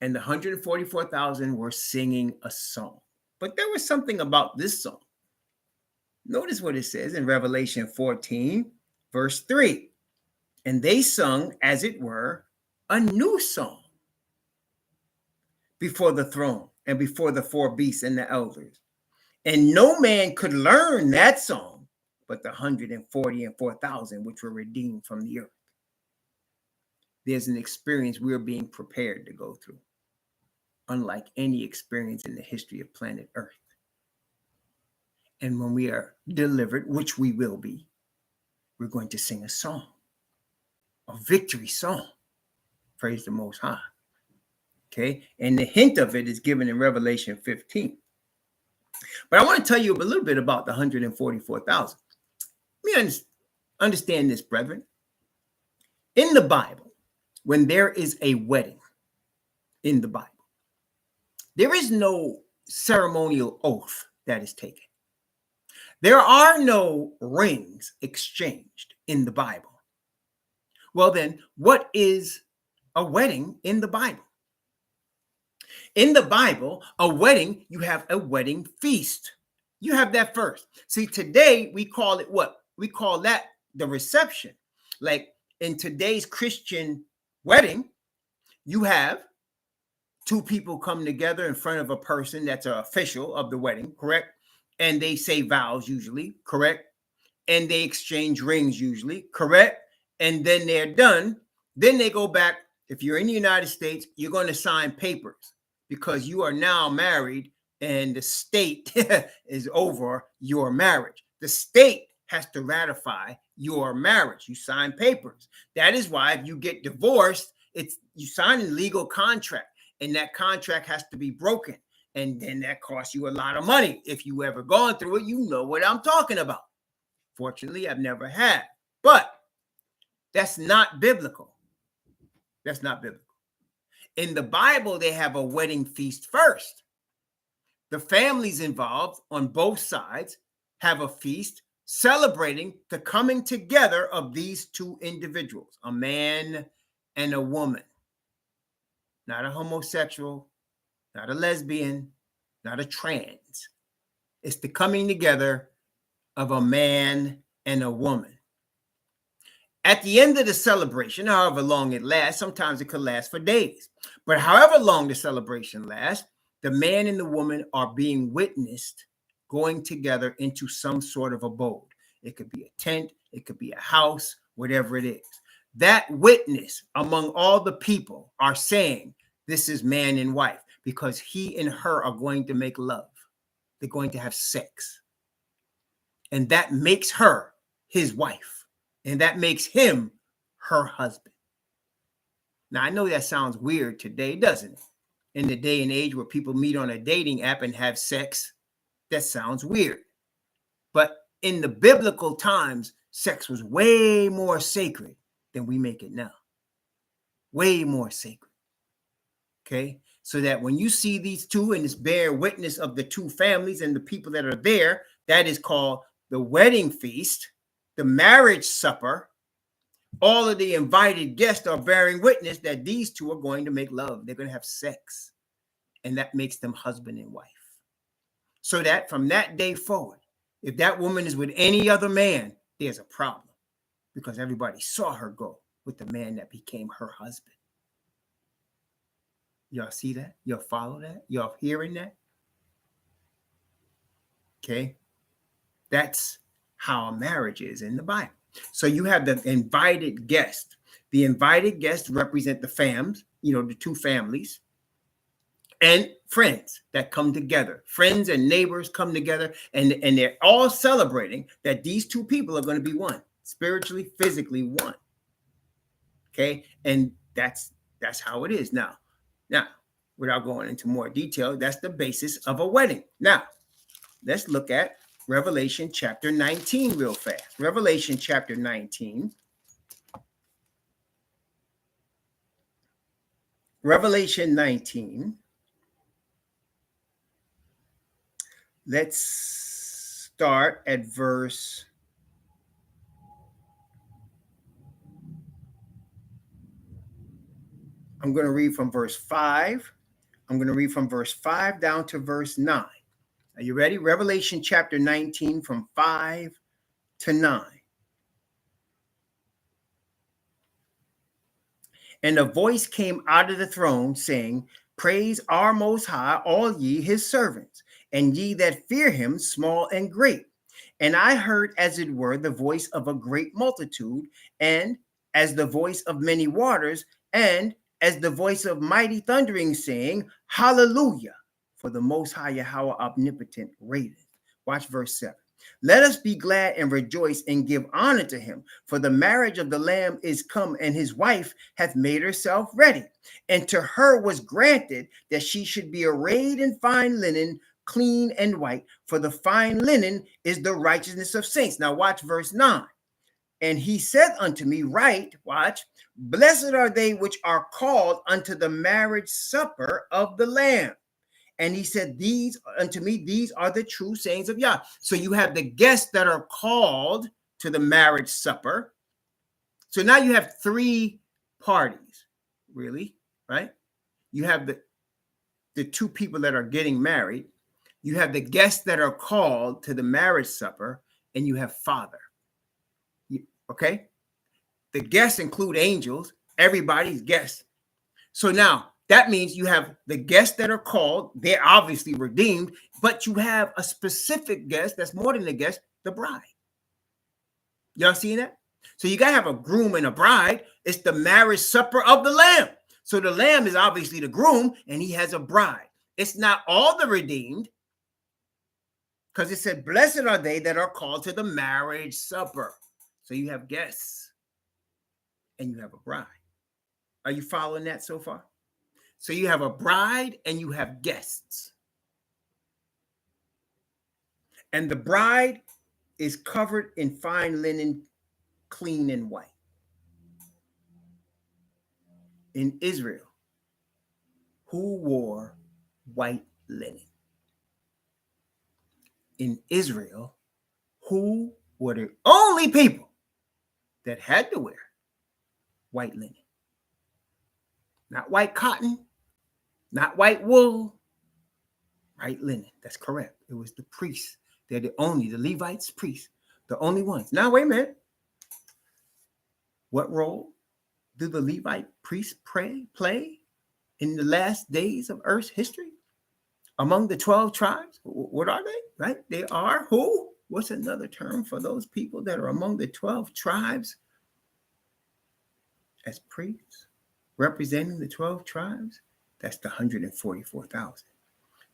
and the 144,000 were singing a song. But there was something about this song. Notice what it says in Revelation 14, verse 3. And they sung, as it were, a new song before the throne and before the four beasts and the elders. And no man could learn that song but the 144,000 which were redeemed from the earth. There's an experience we're being prepared to go through, unlike any experience in the history of planet Earth. And when we are delivered, which we will be, we're going to sing a song, a victory song. Praise the Most High. Okay, and the hint of it is given in Revelation 15. But I want to tell you a little bit about the 144,000. Let me understand this, brethren. In the Bible, when there is a wedding in the Bible, there is no ceremonial oath that is taken. There are no rings exchanged in the Bible. Well, then, what is a wedding in the Bible? In the Bible, a wedding, you have a wedding feast. You have that first. See, today we call it what? We call that the reception. Like in today's Christian wedding, you have two people come together in front of a person that's an official of the wedding, correct? And they say vows usually, correct? And they exchange rings usually, correct? And then they're done. Then they go back. If you're in the United States, you're going to sign papers because you are now married and the state is over your marriage. The state has to ratify your marriage. You sign papers. That is why if you get divorced, you sign a legal contract, and that contract has to be broken. And then that costs you a lot of money. If you ever gone through it, you know what I'm talking about. Fortunately, I've never had. But that's not biblical. That's not biblical. In the Bible, they have a wedding feast first. The families involved on both sides have a feast celebrating the coming together of these two individuals, a man and a woman. Not a homosexual, not a lesbian, not a trans. It's the coming together of a man and a woman. At the end of the celebration, however long it lasts, sometimes it could last for days, but however long the celebration lasts, the man and the woman are being witnessed going together into some sort of abode. It could be a tent, it could be a house, whatever it is. That witness among all the people are saying, this is man and wife, because he and her are going to make love. They're going to have sex. And that makes her his wife. And that makes him her husband. Now, I know that sounds weird today, doesn't it? In the day and age where people meet on a dating app and have sex, that sounds weird. But in the biblical times, sex was way more sacred than we make it now. Way more sacred. Okay? So that when you see these two and this bear witness of the two families and the people that are there, that is called the wedding feast, the marriage supper. All of the invited guests are bearing witness that these two are going to make love. They're going to have sex. And that makes them husband and wife. So that from that day forward, if that woman is with any other man, there's a problem. Because everybody saw her go with the man that became her husband. Y'all see that? Y'all follow that? Y'all hearing that? Okay. That's how a marriage is in the Bible. So you have the invited guest. The invited guests represent the fams, the two families, and friends that come together. Friends and neighbors come together, and they're all celebrating that these two people are going to be one, spiritually, physically one. Okay, and that's how it is now. Now, without going into more detail, that's the basis of a wedding. Now, let's look at Revelation chapter 19 real fast. Revelation chapter 19. Revelation 19. Let's start at verse. I'm going to read from verse 5. I'm going to read from verse 5 down to verse 9. Are you ready? Revelation chapter 19 from 5 to 9. And a voice came out of the throne saying, Praise our Most High, all ye his servants, and ye that fear him, small and great. And I heard, as it were, the voice of a great multitude, and as the voice of many waters, and as the voice of mighty thundering, saying, Hallelujah, for the Most High Yahweh omnipotent reigneth. Watch verse 7. Let us be glad and rejoice and give honor to him, for the marriage of the Lamb is come, and his wife hath made herself ready. And to her was granted that she should be arrayed in fine linen, clean and white, for the fine linen is the righteousness of saints. Now watch verse 9. And he said unto me, Write, watch, blessed are they which are called unto the marriage supper of the Lamb. And he said, These unto me, these are the true sayings of Yah. So you have the guests that are called to the marriage supper. So now you have three parties, really, right? You have the two people that are getting married. You have the guests that are called to the marriage supper, and you have Father. Okay? The guests include angels. Everybody's guests. So now, that means you have the guests that are called, they're obviously redeemed, but you have a specific guest that's more than a guest, the bride. Y'all seeing that? So you got to have a groom and a bride. It's the marriage supper of the Lamb. So the Lamb is obviously the groom, and he has a bride. It's not all the redeemed, because it said, Blessed are they that are called to the marriage supper. So you have guests, and you have a bride. Are you following that so far? So you have a bride and you have guests. And the bride is covered in fine linen, clean and white. In Israel, who wore white linen? In Israel, who were the only people that had to wear white linen? Not white cotton, not white wool, white linen. That's correct. It was the priests. They're the Levites, priests, the only ones. Now, wait a minute. What role do the Levite priests play in the last days of Earth's history? Among the 12 tribes? What are they? Right? They are who? What's another term for those people that are among the 12 tribes as priests, representing the 12 tribes? That's the 144,000.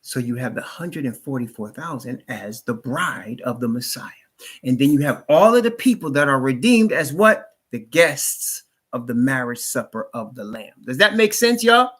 So you have the 144,000 as the bride of the Messiah. And then you have all of the people that are redeemed as what? The guests of the marriage supper of the Lamb. Does that make sense, y'all?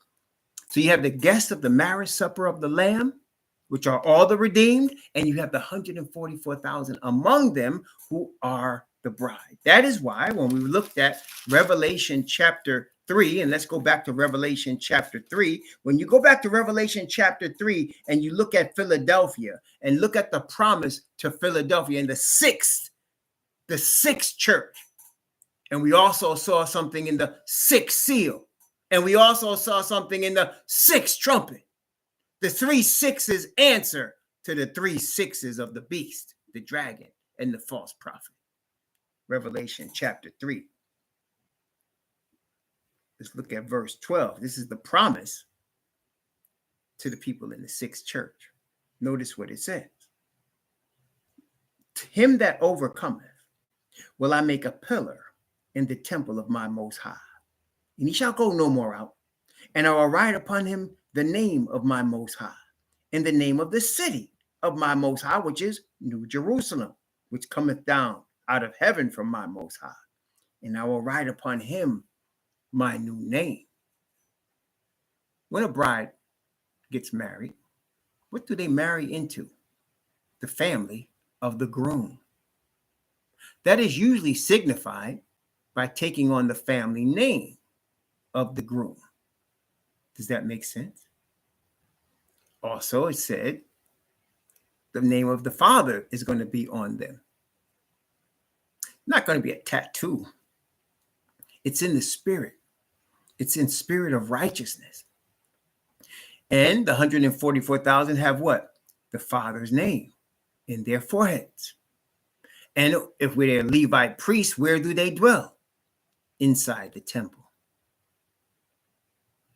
So you have the guests of the marriage supper of the Lamb, which are all the redeemed, and you have the 144,000 among them who are the bride. That is why when we looked at Revelation chapter 3, and let's go back to Revelation chapter 3. When you go back to Revelation chapter 3 and you look at Philadelphia and look at the promise to Philadelphia in the sixth church, and we also saw something in the sixth seal, and we also saw something in the sixth trumpet. The 3 sixes answer to the 3 sixes of the beast, the dragon, and the false prophet. Revelation chapter 3. Let's look at verse 12. This is the promise to the people in the sixth church. Notice what it says. To him that overcometh will I make a pillar in the temple of my Most High, and he shall go no more out. And I will write upon him the name of my Most High, and the name of the city of my Most High, which is New Jerusalem, which cometh down out of heaven from my Most High. And I will write upon him my new name. When a bride gets married, what do they marry into? The family of the groom. That is usually signified by taking on the family name of the groom. Does that make sense? Also, it said the name of the father is going to be on them. Not going to be a tattoo. It's in the spirit. It's in spirit of righteousness. And the 144,000 have what? The father's name in their foreheads. And if we're Levite priests, where do they dwell? Inside the temple.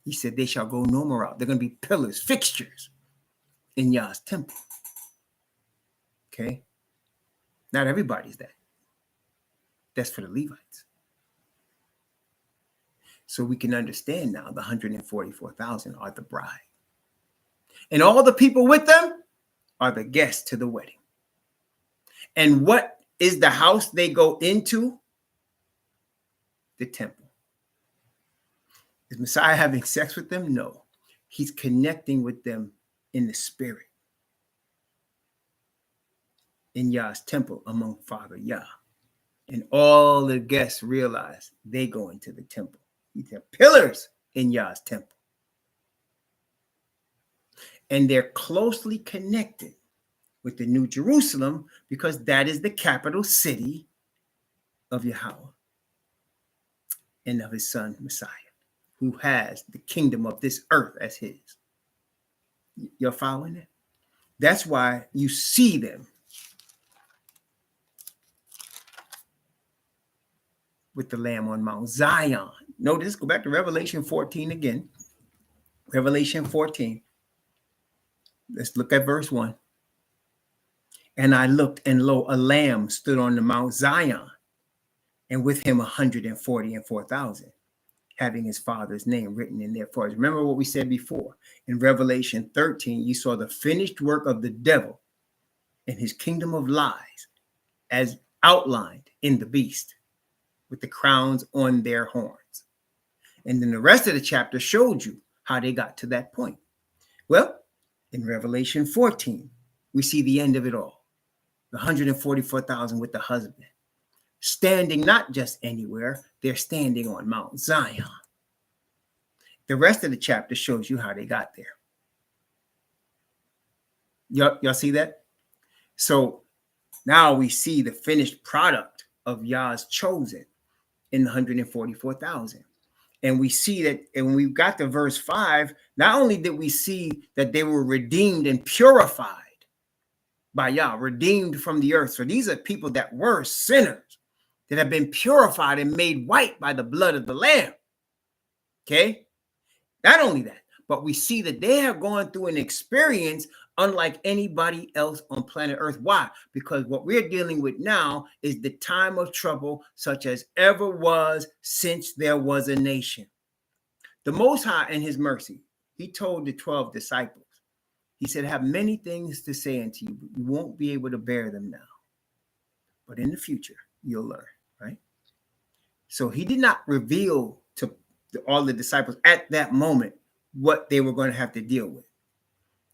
He said they shall go no more out. They're going to be pillars, fixtures in Yah's temple. Okay? Not everybody's that. That's for the Levites. So we can understand now the 144,000 are the bride. And all the people with them are the guests to the wedding. And what is the house they go into? The temple. Is Messiah having sex with them? No. He's connecting with them in the spirit. In Yah's temple among Father Yah. And all the guests realize they go into the temple. These are pillars in Yah's temple. And they're closely connected with the New Jerusalem because that is the capital city of Yahweh and of his son Messiah, who has the kingdom of this earth as his. You're following it? That's why you see them with the Lamb on Mount Zion. Notice, go back to Revelation 14 again. Revelation 14. Let's look at verse 1. And I looked, and lo, a lamb stood on the Mount Zion, and with him 144,000, having his father's name written in their foreheads. Remember what we said before. In Revelation 13, you saw the finished work of the devil and his kingdom of lies as outlined in the beast, with the crowns on their horns. And then the rest of the chapter showed you how they got to that point. Well, in Revelation 14, we see the end of it all. The 144,000 with the husband, standing not just anywhere, they're standing on Mount Zion. The rest of the chapter shows you how they got there. Y'all see that? So now we see the finished product of Yah's chosen in the 144,000. And we see that, and when we got to verse 5, not only did we see that they were redeemed and purified by Yah, redeemed from the earth. So these are people that were sinners that have been purified and made white by the blood of the Lamb. Okay? Not only that, but we see that they are going through an experience unlike anybody else on planet Earth. Why? Because what we're dealing with now is the time of trouble such as ever was since there was a nation. The Most High in his mercy, he told the 12 disciples, he said, I have many things to say unto you, but you won't be able to bear them now. But in the future, you'll learn, right? So he did not reveal to all the disciples at that moment what they were going to have to deal with.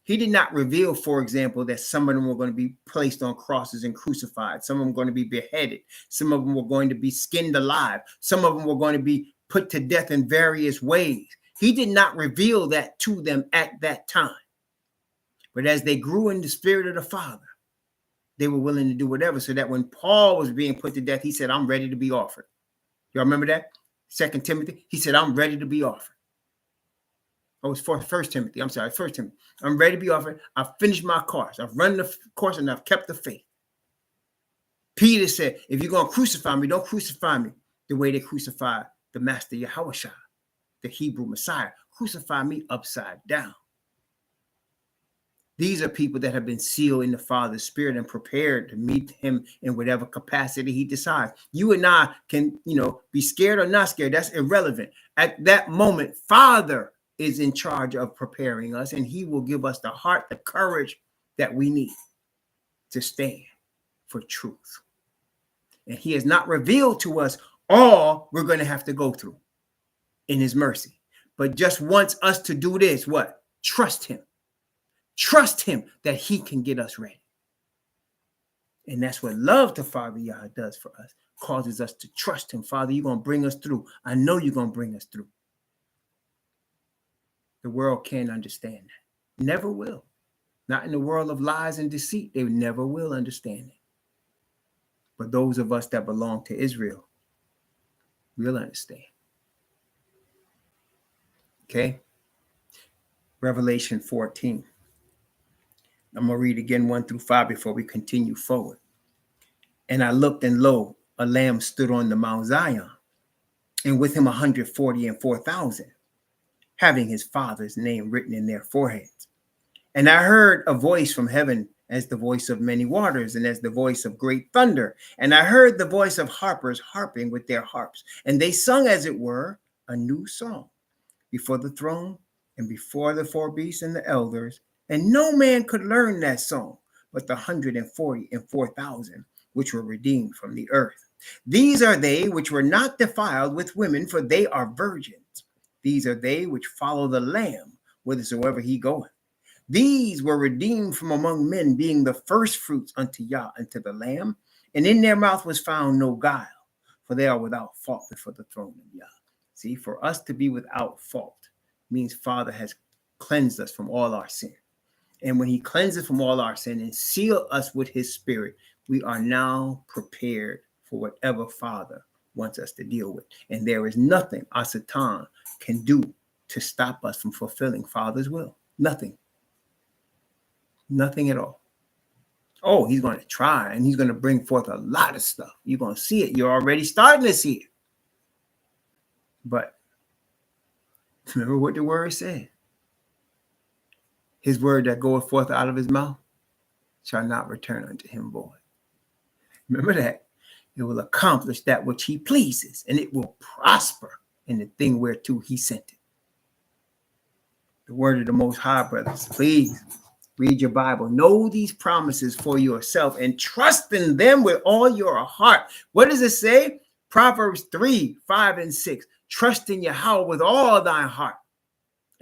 He did not reveal, for example, that some of them were going to be placed on crosses and crucified. Some of them were going to be beheaded. Some of them were going to be skinned alive. Some of them were going to be put to death in various ways. He did not reveal that to them at that time. But as they grew in the spirit of the Father, they were willing to do whatever, so that when Paul was being put to death, he said, I'm ready to be offered. Y'all remember that? 2 Timothy, he said, I'm ready to be offered. Oh, it's for 1 Timothy. I'm sorry, 1 Timothy. I'm ready to be offered. I've finished my course. I've run the course and I've kept the faith. Peter said, if you're going to crucify me, don't crucify me the way they crucified the Master Yahushua, the Hebrew Messiah. Crucify me upside down. These are people that have been sealed in the Father's Spirit and prepared to meet him in whatever capacity he decides. You and I can, be scared or not scared. That's irrelevant. At that moment, Father is in charge of preparing us, and he will give us the heart, the courage that we need to stand for truth. And he has not revealed to us all we're going to have to go through in his mercy, but just wants us to do this. What? Trust him Trust him that he can get us ready. And that's what love to Father Yah does for us. Causes us to trust him. Father, you're going to bring us through. I know you're going to bring us through. The world can't understand that. Never will. Not in the world of lies and deceit. They never will understand it. But those of us that belong to Israel will understand. Okay? Revelation 14. I'm going to read again 1 through 5 before we continue forward. And I looked, and lo, a lamb stood on the Mount Zion, and with him 144,000, having his father's name written in their foreheads. And I heard a voice from heaven as the voice of many waters, and as the voice of great thunder. And I heard the voice of harpers harping with their harps. And they sung, as it were, a new song before the throne and before the four beasts and the elders. And no man could learn that song but the 144,000 which were redeemed from the earth. These are they which were not defiled with women, for they are virgins. These are they which follow the Lamb whithersoever he goeth. These were redeemed from among men, being the first fruits unto Yah and to the Lamb. And in their mouth was found no guile, for they are without fault before the throne of Yah. See, for us to be without fault means Father has cleansed us from all our sin. And when he cleanses from all our sin and seal us with his spirit, we are now prepared for whatever Father wants us to deal with. And there is nothing Satan can do to stop us from fulfilling Father's will. Nothing. Nothing at all. Oh, he's going to try, and he's going to bring forth a lot of stuff. You're going to see it. You're already starting to see it. But remember what the word said. His word that goeth forth out of his mouth shall not return unto him void. Remember that. It will accomplish that which he pleases, and it will prosper in the thing whereto he sent it. The word of the Most High, brothers. Please read your Bible. Know these promises for yourself and trust in them with all your heart. What does it say? Proverbs 3, 5, and 6. Trust in Yahweh with all thy heart,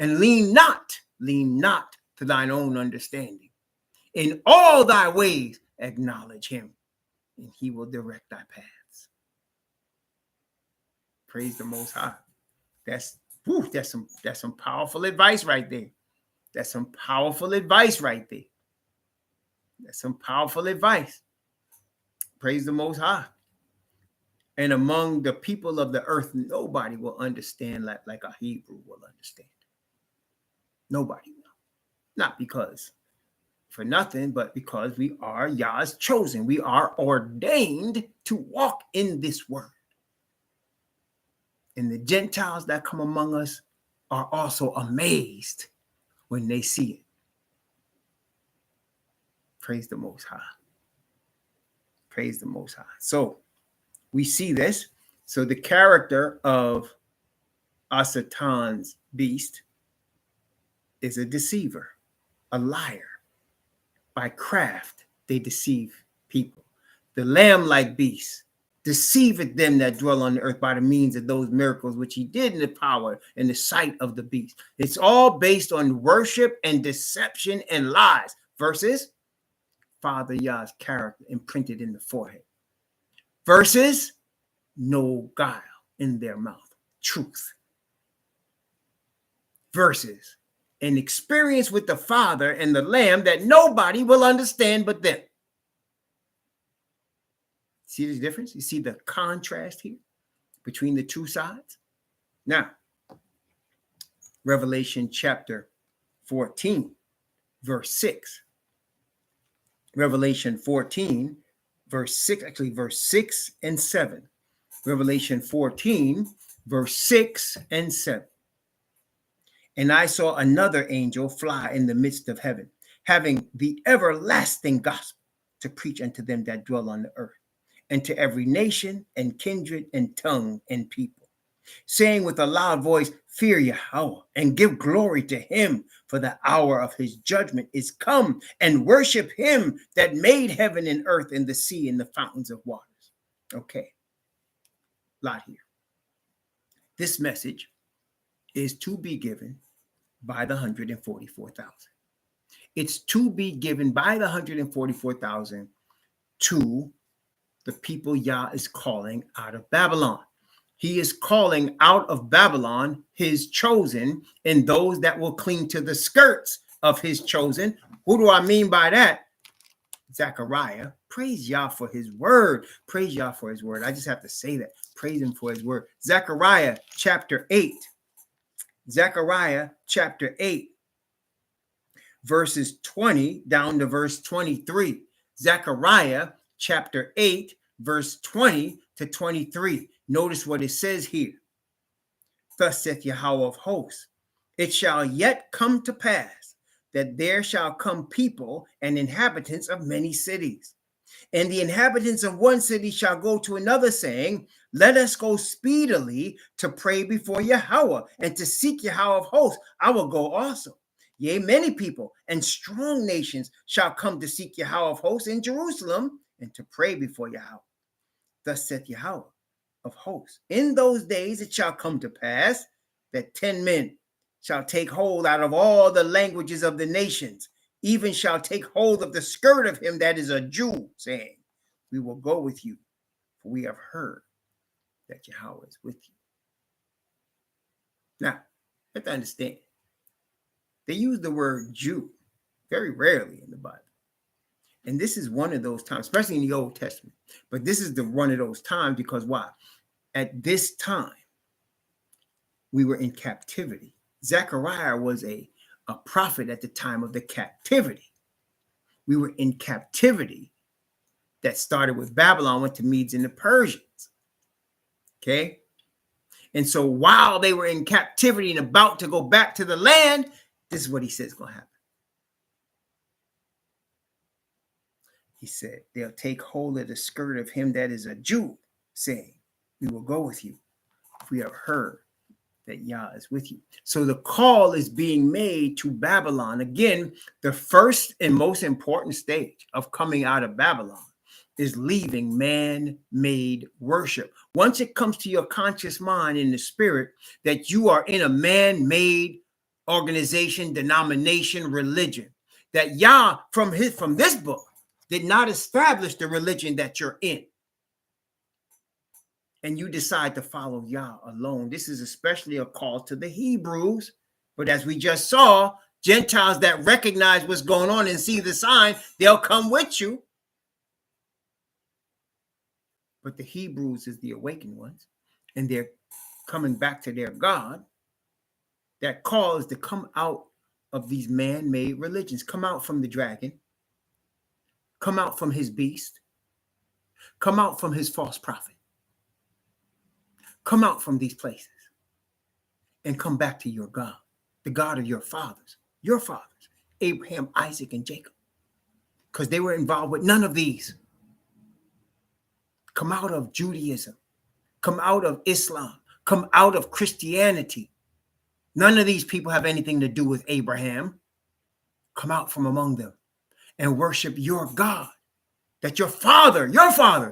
and lean not to thine own understanding. In all thy ways acknowledge him, and he will direct thy paths. Praise the Most High. That's some powerful advice right there. That's some powerful advice right there. That's some powerful advice. Praise the Most High. And among the people of the earth, nobody will understand like a Hebrew will understand. Nobody will. Not because for nothing, but because we are Yah's chosen. We are ordained to walk in this word. And the Gentiles that come among us are also amazed when they see it. Praise the Most High. Praise the Most High. So we see this. So the character of Satan's beast is a deceiver, a liar. By craft, they deceive people. The lamb-like beast deceiveth them that dwell on the earth by the means of those miracles which he did in the power and the sight of the beast. It's all based on worship and deception and lies versus Father Yah's character imprinted in the forehead versus no guile in their mouth, truth, versus an experience with the Father and the Lamb that nobody will understand but them. See the difference? You see the contrast here between the two sides? Now, Revelation chapter 14, verse 6. Revelation 14, verse 6, actually verse 6 and 7. Revelation 14, verse 6 and 7. And I saw another angel fly in the midst of heaven, having the everlasting gospel to preach unto them that dwell on the earth, and to every nation and kindred and tongue and people, saying with a loud voice, fear Yahweh and give glory to him, for the hour of his judgment is come, and worship him that made heaven and earth and the sea and the fountains of waters. Okay, lot here. This message is to be given by the 144,000. It's to be given by the 144,000 to the people Yah is calling out of Babylon. He is calling out of Babylon his chosen and those that will cling to the skirts of his chosen. Who do I mean by that? Zechariah. Praise Yah for his word. Praise Yah for his word. I just have to say that. Praise him for his word. Zechariah chapter 8. Zechariah chapter 8, verses 20 down to verse 23. Zechariah chapter 8, verse 20 to 23. Notice what it says here. Thus saith Yahweh of hosts, it shall yet come to pass that there shall come people and inhabitants of many cities. And the inhabitants of one city shall go to another, saying, let us go speedily to pray before Yahweh and to seek Yahweh of hosts. I will go also. Yea, many people and strong nations shall come to seek Yahweh of hosts in Jerusalem and to pray before Yahweh. Thus saith Yahweh of hosts, in those days it shall come to pass that 10 men shall take hold out of all the languages of the nations, even shall take hold of the skirt of him that is a Jew, saying, we will go with you, for we have heard that Yahweh is with you. Now, you have to understand, they use the word Jew very rarely in the Bible. And this is one of those times, especially in the Old Testament. But this is one of those times because why? At this time, we were in captivity. Zechariah was a prophet at the time of the captivity. We were in captivity that started with Babylon, went to Medes and the Persians. Okay? And so while they were in captivity and about to go back to the land, this is what he says is going to happen. He said, they'll take hold of the skirt of him that is a Jew, saying, we will go with you, if we have heard that Yah is with you. So the call is being made to Babylon. Again, the first and most important stage of coming out of Babylon is leaving man-made worship. Once it comes to your conscious mind in the spirit that you are in a man-made organization, denomination, religion, that Yah from this book did not establish the religion that you're in, and you decide to follow Yah alone. This is especially a call to the Hebrews. But as we just saw, Gentiles that recognize what's going on and see the sign, they'll come with you. But the Hebrews is the awakened ones, and they're coming back to their God. That call is to come out of these man-made religions, come out from the dragon, come out from his beast, come out from his false prophet. Come out from these places and come back to your God, the God of your fathers, Abraham, Isaac, and Jacob, because they were involved with none of these. Come out of Judaism, come out of Islam, come out of Christianity. None of these people have anything to do with Abraham. Come out from among them and worship your God that your father,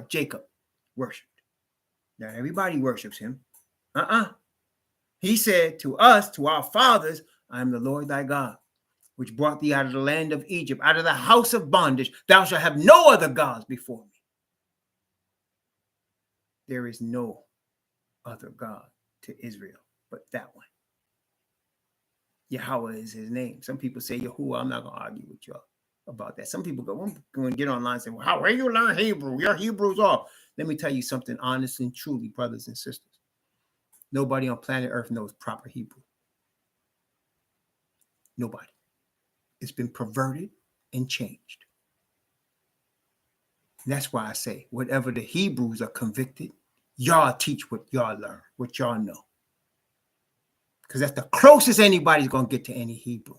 Jacob, worshiped. Now, everybody worships him. He said to us, to our fathers, I am the Lord thy God, which brought thee out of the land of Egypt, out of the house of bondage. Thou shalt have no other gods before me. There is no other God to Israel but that one. Yahweh is his name. Some people say Yahuwah. I'm not going to argue with y'all about that. Some people go and get online and say, well, how are you learn Hebrew? Your Hebrew's off. Let me tell you something honestly and truly, brothers and sisters. Nobody on planet Earth knows proper Hebrew. Nobody. It's been perverted and changed. And that's why I say, whatever the Hebrews are convicted, y'all teach what y'all learn, what y'all know. Because that's the closest anybody's going to get to any Hebrew.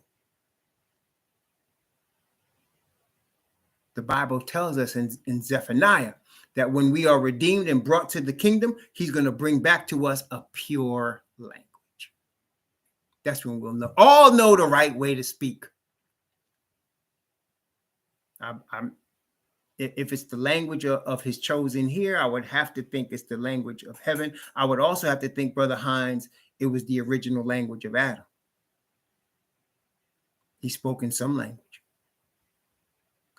The Bible tells us in Zephaniah that when we are redeemed and brought to the kingdom, he's going to bring back to us a pure language. That's when we'll all know the right way to speak. If it's the language of his chosen here, I would have to think it's the language of heaven. I would also have to think, Brother Hines, it was the original language of Adam. He spoke in some language.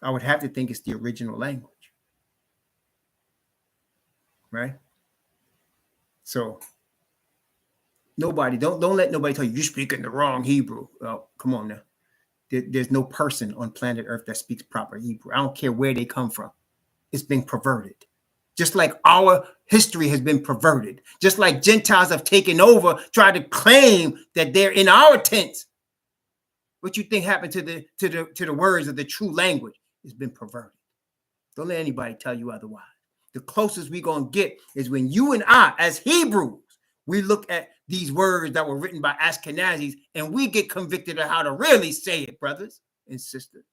I would have to think it's the original language, right? So nobody, don't let nobody tell you you're speaking the wrong Hebrew. Oh, come on now. There's no person on planet Earth that speaks proper Hebrew. I don't care where they come from. It's been perverted. Just like our history has been perverted. Just like Gentiles have taken over, tried to claim that they're in our tents. What you think happened to the words of the true language? It's been perverted. Don't let anybody tell you otherwise. The closest we're going to get is when you and I, as Hebrews, we look at these words that were written by Ashkenazis and we get convicted of how to really say it, brothers and sisters.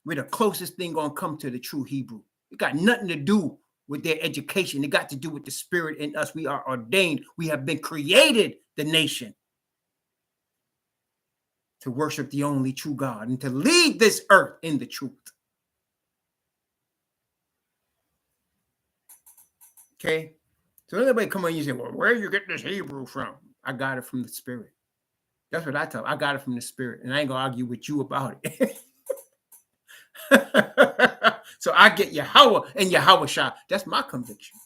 We're the closest thing going to come to the true Hebrew. It got nothing to do with their education. It got to do with the spirit in us. We are ordained. We have been created, the nation, to worship the only true God and to lead this earth in the truth. Okay? So everybody come on and say, well, where you get this Hebrew from? I got it from the spirit. That's what I tell them. I got it from the spirit. And I ain't going to argue with you about it. So I get Yahweh and Yahweh Shah. That's my conviction.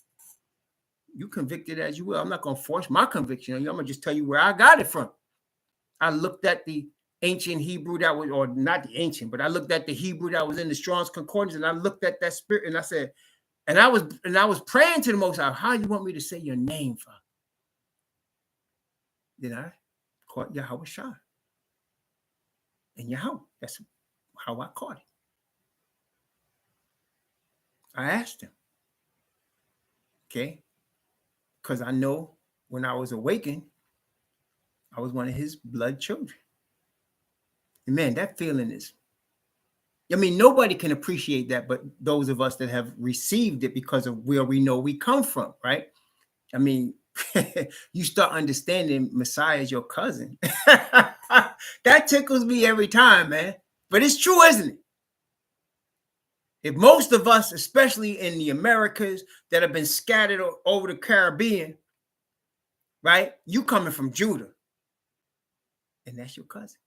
You convicted as you will. I'm not going to force my conviction on you. I'm going to just tell you where I got it from. I looked at the ancient Hebrew that was, or not the ancient, but I looked at the Hebrew that was in the Strong's Concordance, and I looked at that spirit, and I said, and I was praying to the Most High, how you want me to say your name, Father? Then I caught Yahweh Shah. And Yahweh, that's how I caught it. I asked him, okay? Because I know when I was awakened, I was one of his blood children. And man, that feeling is, I mean, nobody can appreciate that but those of us that have received it because of where we know we come from, right? I mean, you start understanding Messiah is your cousin. That tickles me every time, man. But it's true, isn't it? If most of us, especially in the Americas that have been scattered over the Caribbean, right? You coming from Judah. And that's your cousin.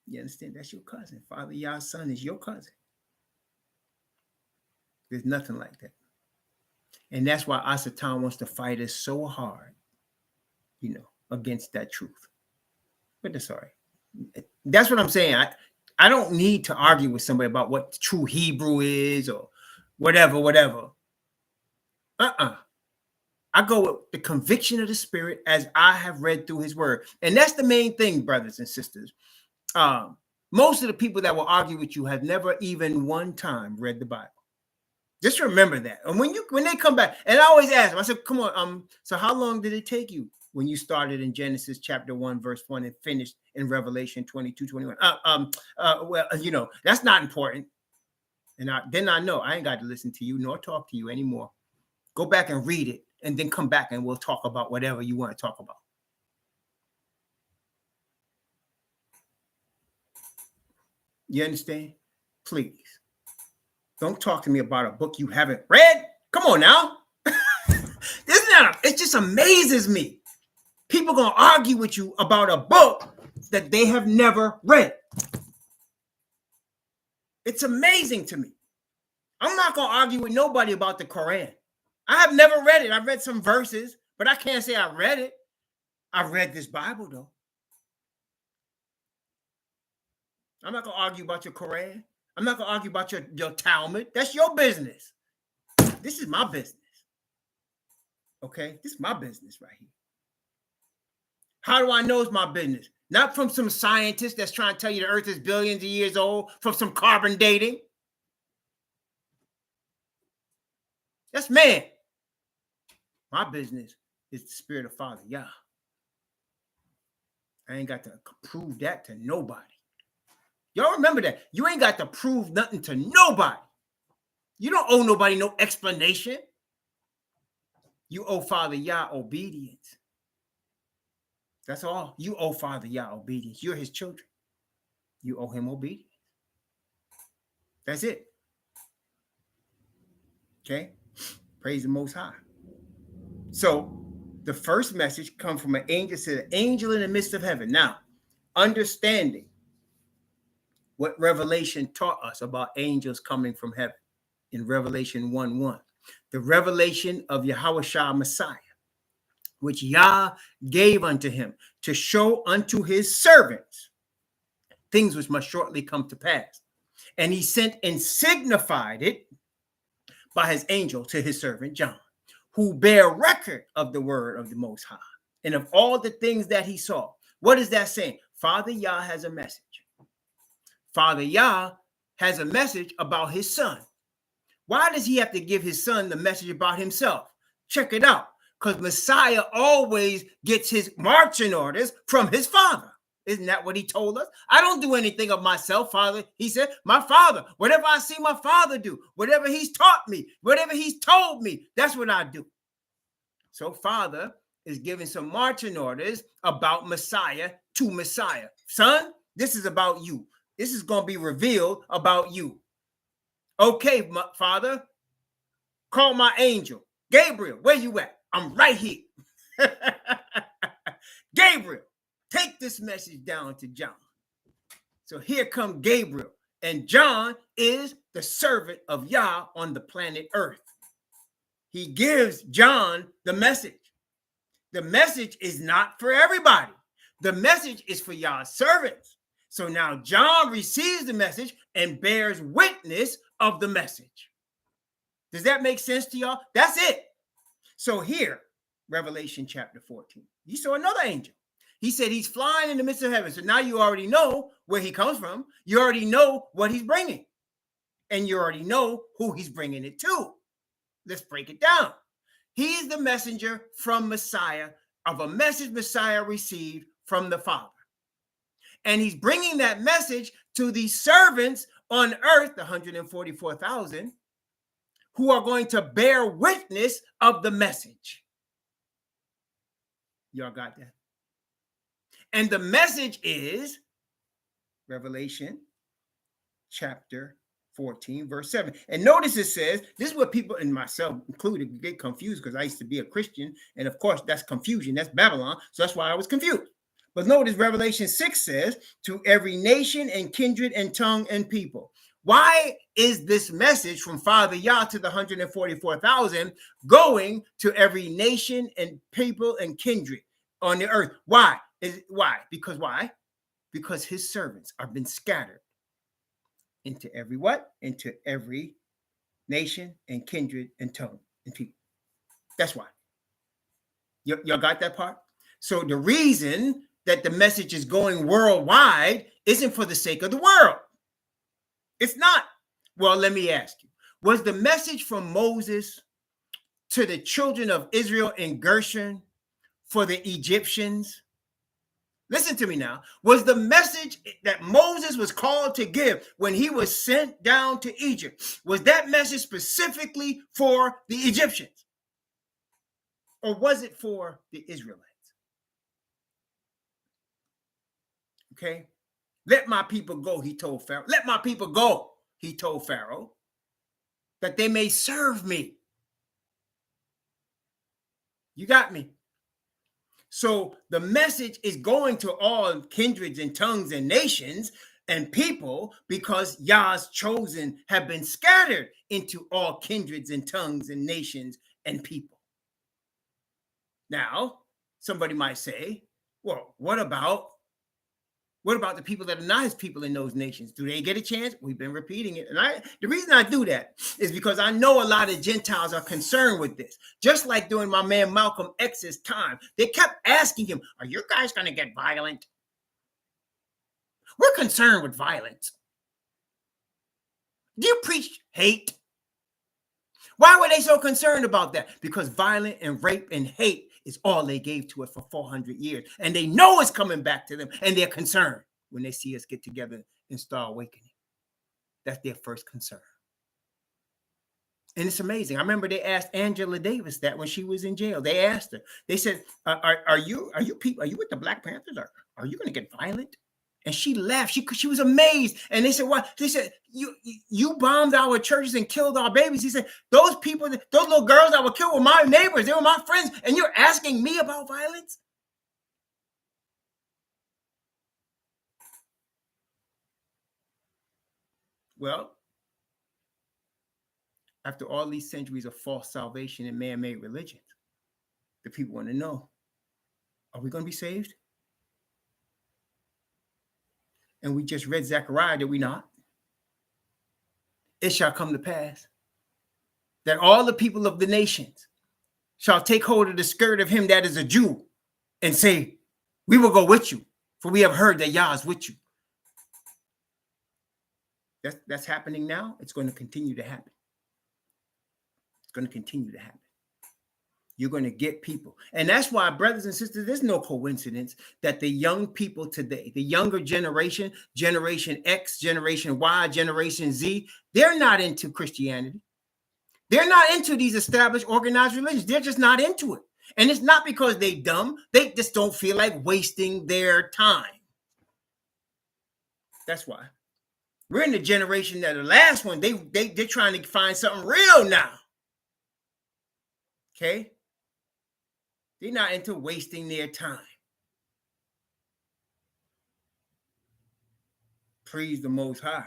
You understand? That's your cousin. Father Yah's son is your cousin. There's nothing like that. And that's why Asatan wants to fight us so hard, you know, against that truth. But that's all right. That's what I'm saying. I don't need to argue with somebody about what true Hebrew is or whatever. I go with the conviction of the spirit as I have read through his word. And that's the main thing, brothers and sisters. Most of the people that will argue with you have never even one time read the Bible. Just remember that. And when they come back, and I always ask them, I said, come on, so how long did it take you when you started in Genesis chapter 1, verse 1 and finished in Revelation 22, 21? Well, you know, that's not important. And then I know I ain't got to listen to you nor talk to you anymore. Go back and read it and then come back and we'll talk about whatever you want to talk about. You understand? Please. Don't talk to me about a book you haven't read. Come on now. It just amazes me. People going to argue with you about a book that they have never read. It's amazing to me. I'm not going to argue with nobody about the Quran. I have never read it. I've read some verses, but I can't say I read it. I read this Bible, though. I'm not going to argue about your Quran. I'm not going to argue about your Talmud. That's your business. This is my business. Okay? This is my business right here. How do I know it's my business? Not from some scientist that's trying to tell you the earth is billions of years old, from some carbon dating. That's man. My business is the spirit of Father Yah. I ain't got to prove that to nobody. Y'all remember that. You ain't got to prove nothing to nobody. You don't owe nobody no explanation. You owe Father Yah obedience. That's all. You owe Father Yah obedience. You're his children. You owe him obedience. That's it. Okay? Praise the Most High. So the first message comes from an angel, said, an angel in the midst of heaven. Now, understanding what Revelation taught us about angels coming from heaven in Revelation 1:1. The revelation of Yahushua Messiah, which Yah gave unto him to show unto his servants things which must shortly come to pass. And he sent and signified it by his angel to his servant John, who bear record of the word of the Most High and of all the things that he saw. What is that saying? Father Yah has a message. Father Yah has a message about his son. Why does he have to give his son the message about himself? Check it out. Because Messiah always gets his marching orders from his father. Isn't that what he told us? I don't do anything of myself, Father. He said, my Father, whatever I see my Father do, whatever he's taught me, whatever he's told me, that's what I do. So Father is giving some marching orders about Messiah to Messiah. Son, this is about you. This is going to be revealed about you. Okay, Father, call my angel. Gabriel, where you at? I'm right here. Gabriel, take this message down to John. So here come Gabriel. And John is the servant of Yah on the planet Earth. He gives John the message. The message is not for everybody. The message is for Yah's servants. So now John receives the message and bears witness of the message. Does that make sense to y'all? That's it. So here, Revelation chapter 14, you saw another angel. He said he's flying in the midst of heaven. So now you already know where he comes from. You already know what he's bringing. And you already know who he's bringing it to. Let's break it down. He's the messenger from Messiah, of a message Messiah received from the Father. And he's bringing that message to the servants on earth, the 144,000, who are going to bear witness of the message. Y'all got that? And the message is Revelation chapter 14, verse 7. And notice it says, this is what people, and myself included, get confused because I used to be a Christian. And of course, that's confusion. That's Babylon. So that's why I was confused. But notice Revelation 6 says, to every nation and kindred and tongue and people. Why is this message from Father Yah to the 144,000 going to every nation and people and kindred on the earth? Why? Why? Because his servants have been scattered into every what? Into every nation and kindred and tongue and people. That's why. Y'all got that part? So the reason that the message is going worldwide isn't for the sake of the world. It's not. Well, let me ask you, was the message from Moses to the children of Israel in Gershon for the Egyptians? Listen to me now. Was the message that Moses was called to give when he was sent down to Egypt, was that message specifically for the Egyptians? Or was it for the Israelites? Okay. Let my people go, he told Pharaoh. Let my people go, he told Pharaoh, that they may serve me. You got me? So the message is going to all kindreds and tongues and nations and people because Yah's chosen have been scattered into all kindreds and tongues and nations and people. Now, somebody might say, well, what about the people that are not his people in those nations? Do they get a chance? We've been repeating it. And the reason I do that is because I know a lot of Gentiles are concerned with this. Just like during my man Malcolm X's time, they kept asking him, are you guys going to get violent? We're concerned with violence. Do you preach hate? Why were they so concerned about that? Because violence and rape and hate is all they gave to it for 400 years. And they know it's coming back to them. And they're concerned when they see us get together and start awakening. That's their first concern. And it's amazing. I remember they asked Angela Davis that when she was in jail. They asked her. They said, are you people? Are you with the Black Panthers? Are you going to get violent? And she laughed. She was amazed. And they said, what? They said, you bombed our churches and killed our babies. He said, those people, those little girls that were killed were my neighbors. They were my friends. And you're asking me about violence? Well, after all these centuries of false salvation and man-made religions, the people want to know, are we going to be saved? And we just read Zechariah, did we not? It shall come to pass that all the people of the nations shall take hold of the skirt of him that is a Jew and say, we will go with you, for we have heard that Yah is with you. That's happening now. It's going to continue to happen. It's going to continue to happen. You're going to get people. And that's why, brothers and sisters, there's no coincidence that the young people today, the younger generation, Generation X, Generation Y, Generation Z, they're not into Christianity. They're not into these established organized religions. They're just not into it. And it's not because they're dumb. They just don't feel like wasting their time. That's why. We're in the generation that the last one, they're trying to find something real now. Okay? They're not into wasting their time. Praise the Most High.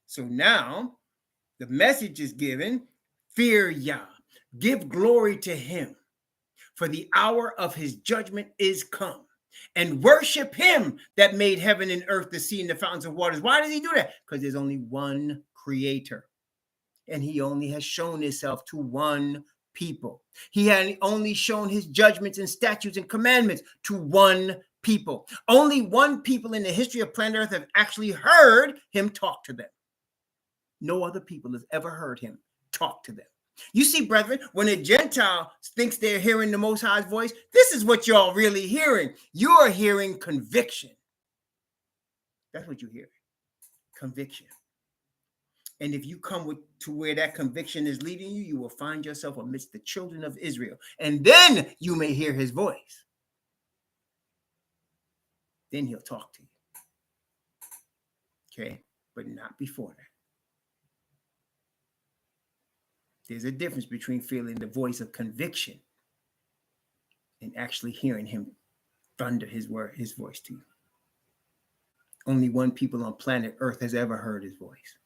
So now the message is given, fear Yah, give glory to him, for the hour of his judgment is come, and worship him that made heaven and earth, the sea and the fountains of waters. Why does he do that? Because there's only one creator, and he only has shown himself to one people. He had only shown his judgments and statutes and commandments to one people. Only one people in the history of planet Earth have actually heard him talk to them. No other people has ever heard him talk to them. You see, brethren, when a Gentile thinks they're hearing the Most High's voice, this is what y'all really hearing. You're hearing conviction. That's what you're hearing. Conviction. And if you come to where that conviction is leading you, you will find yourself amidst the children of Israel. And then you may hear his voice. Then he'll talk to you. Okay? But not before that. There's a difference between feeling the voice of conviction and actually hearing him thunder his voice to you. Only one people on planet Earth has ever heard his voice.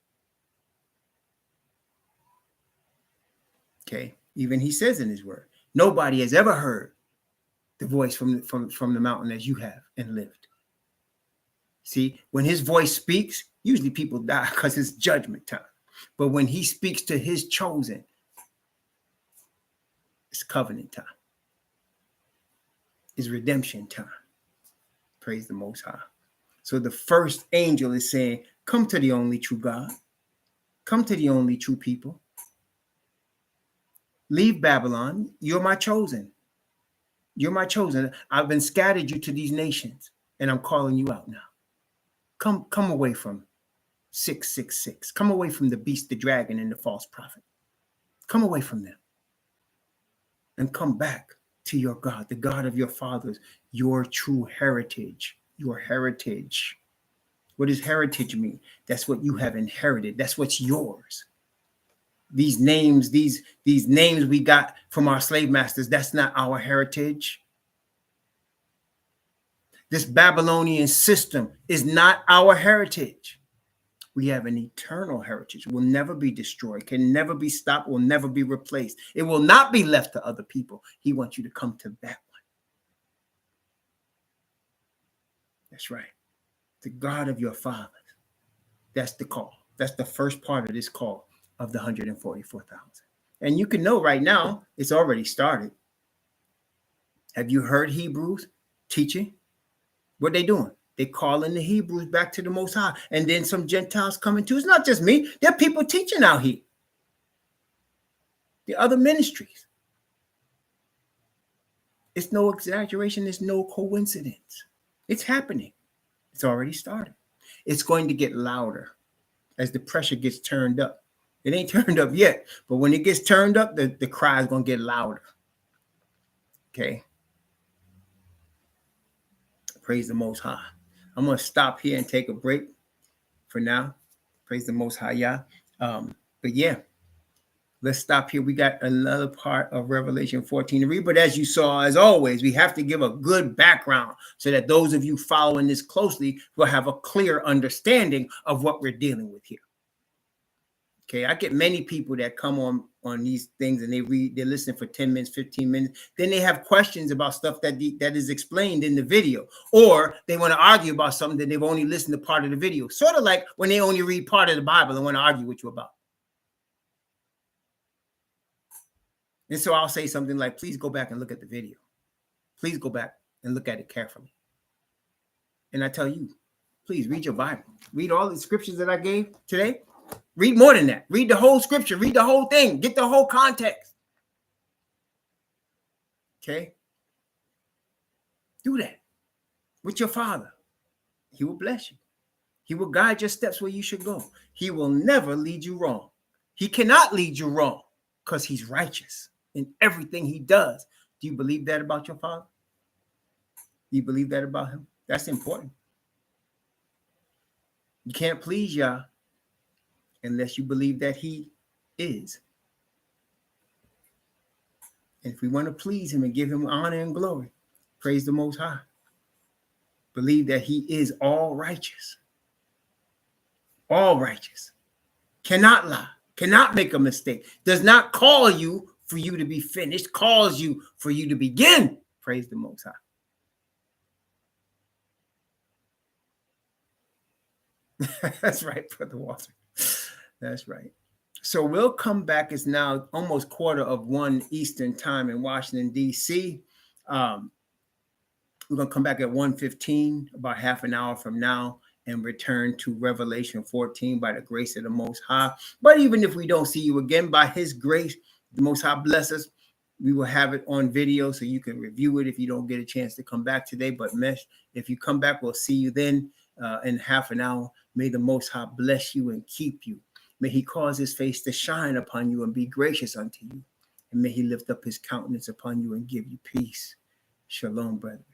Okay, even he says in his word, nobody has ever heard the voice from the mountain as you have and lived. See, when his voice speaks, usually people die because it's judgment time. But when he speaks to his chosen, it's covenant time. It's redemption time. Praise the Most High. So the first angel is saying, come to the only true God. Come to the only true people. Leave Babylon. You're my chosen. You're my chosen. I've been scattered you to these nations, and I'm calling you out now. Come away from 666. Come away from the beast, the dragon, and the false prophet. Come away from them. And come back to your God, the God of your fathers, your true heritage, your heritage. What does heritage mean? That's what you have inherited. That's what's yours. These names we got from our slave masters, that's not our heritage. This Babylonian system is not our heritage. We have an eternal heritage. Will never be destroyed, can never be stopped, will never be replaced. It will not be left to other people. He wants you to come to that one. That's right. The God of your fathers. That's the call. That's the first part of this call of the 144,000. And you can know right now, it's already started. Have you heard Hebrews teaching? What they doing? They calling the Hebrews back to the Most High. And then some Gentiles coming too. It's not just me. There are people teaching out here. The other ministries. It's no exaggeration. It's no coincidence. It's happening. It's already started. It's going to get louder as the pressure gets turned up. It ain't turned up yet. But when it gets turned up, the cry is going to get louder. Okay? Praise the Most High. I'm going to stop here and take a break for now. Praise the Most High, Yah. But yeah, Let's stop here. We got another part of Revelation 14 to read. But as you saw, as always, we have to give a good background so that those of you following this closely will have a clear understanding of what we're dealing with here. Okay, I get many people that come on these things and they're listening for 10 minutes, 15 minutes. Then they have questions about stuff that is explained in the video, or they want to argue about something that they've only listened to part of the video. Sort of like when they only read part of the Bible and want to argue with you about. And so I'll say something like, please go back and look at the video. Please go back and look at it carefully. And I tell you, please read your Bible. Read all the scriptures that I gave today. Read more than that. Read the whole scripture. Read the whole thing. Get the whole context. Okay? Do that with your Father. He will bless you. He will guide your steps where you should go. He will never lead you wrong. He cannot lead you wrong because he's righteous in everything he does. Do you believe that about your Father? Do you believe that about him? That's important. You can't please Yah unless you believe that he is. And if we want to please him and give him honor and glory, praise the Most High. Believe that he is all righteous. All righteous. Cannot lie. Cannot make a mistake. Does not call you for you to be finished. Calls you for you to begin. Praise the Most High. That's right, Brother Walter. That's right. So we'll come back. It's now almost 1:15 Eastern time in Washington, D.C. We're going to come back at 1:15, about half an hour from now, and return to Revelation 14 by the grace of the Most High. But even if we don't see you again, by his grace, the Most High bless us. We will have it on video so you can review it if you don't get a chance to come back today. But if you come back, we'll see you then in half an hour. May the Most High bless you and keep you. May he cause his face to shine upon you and be gracious unto you. And may he lift up his countenance upon you and give you peace. Shalom, brethren.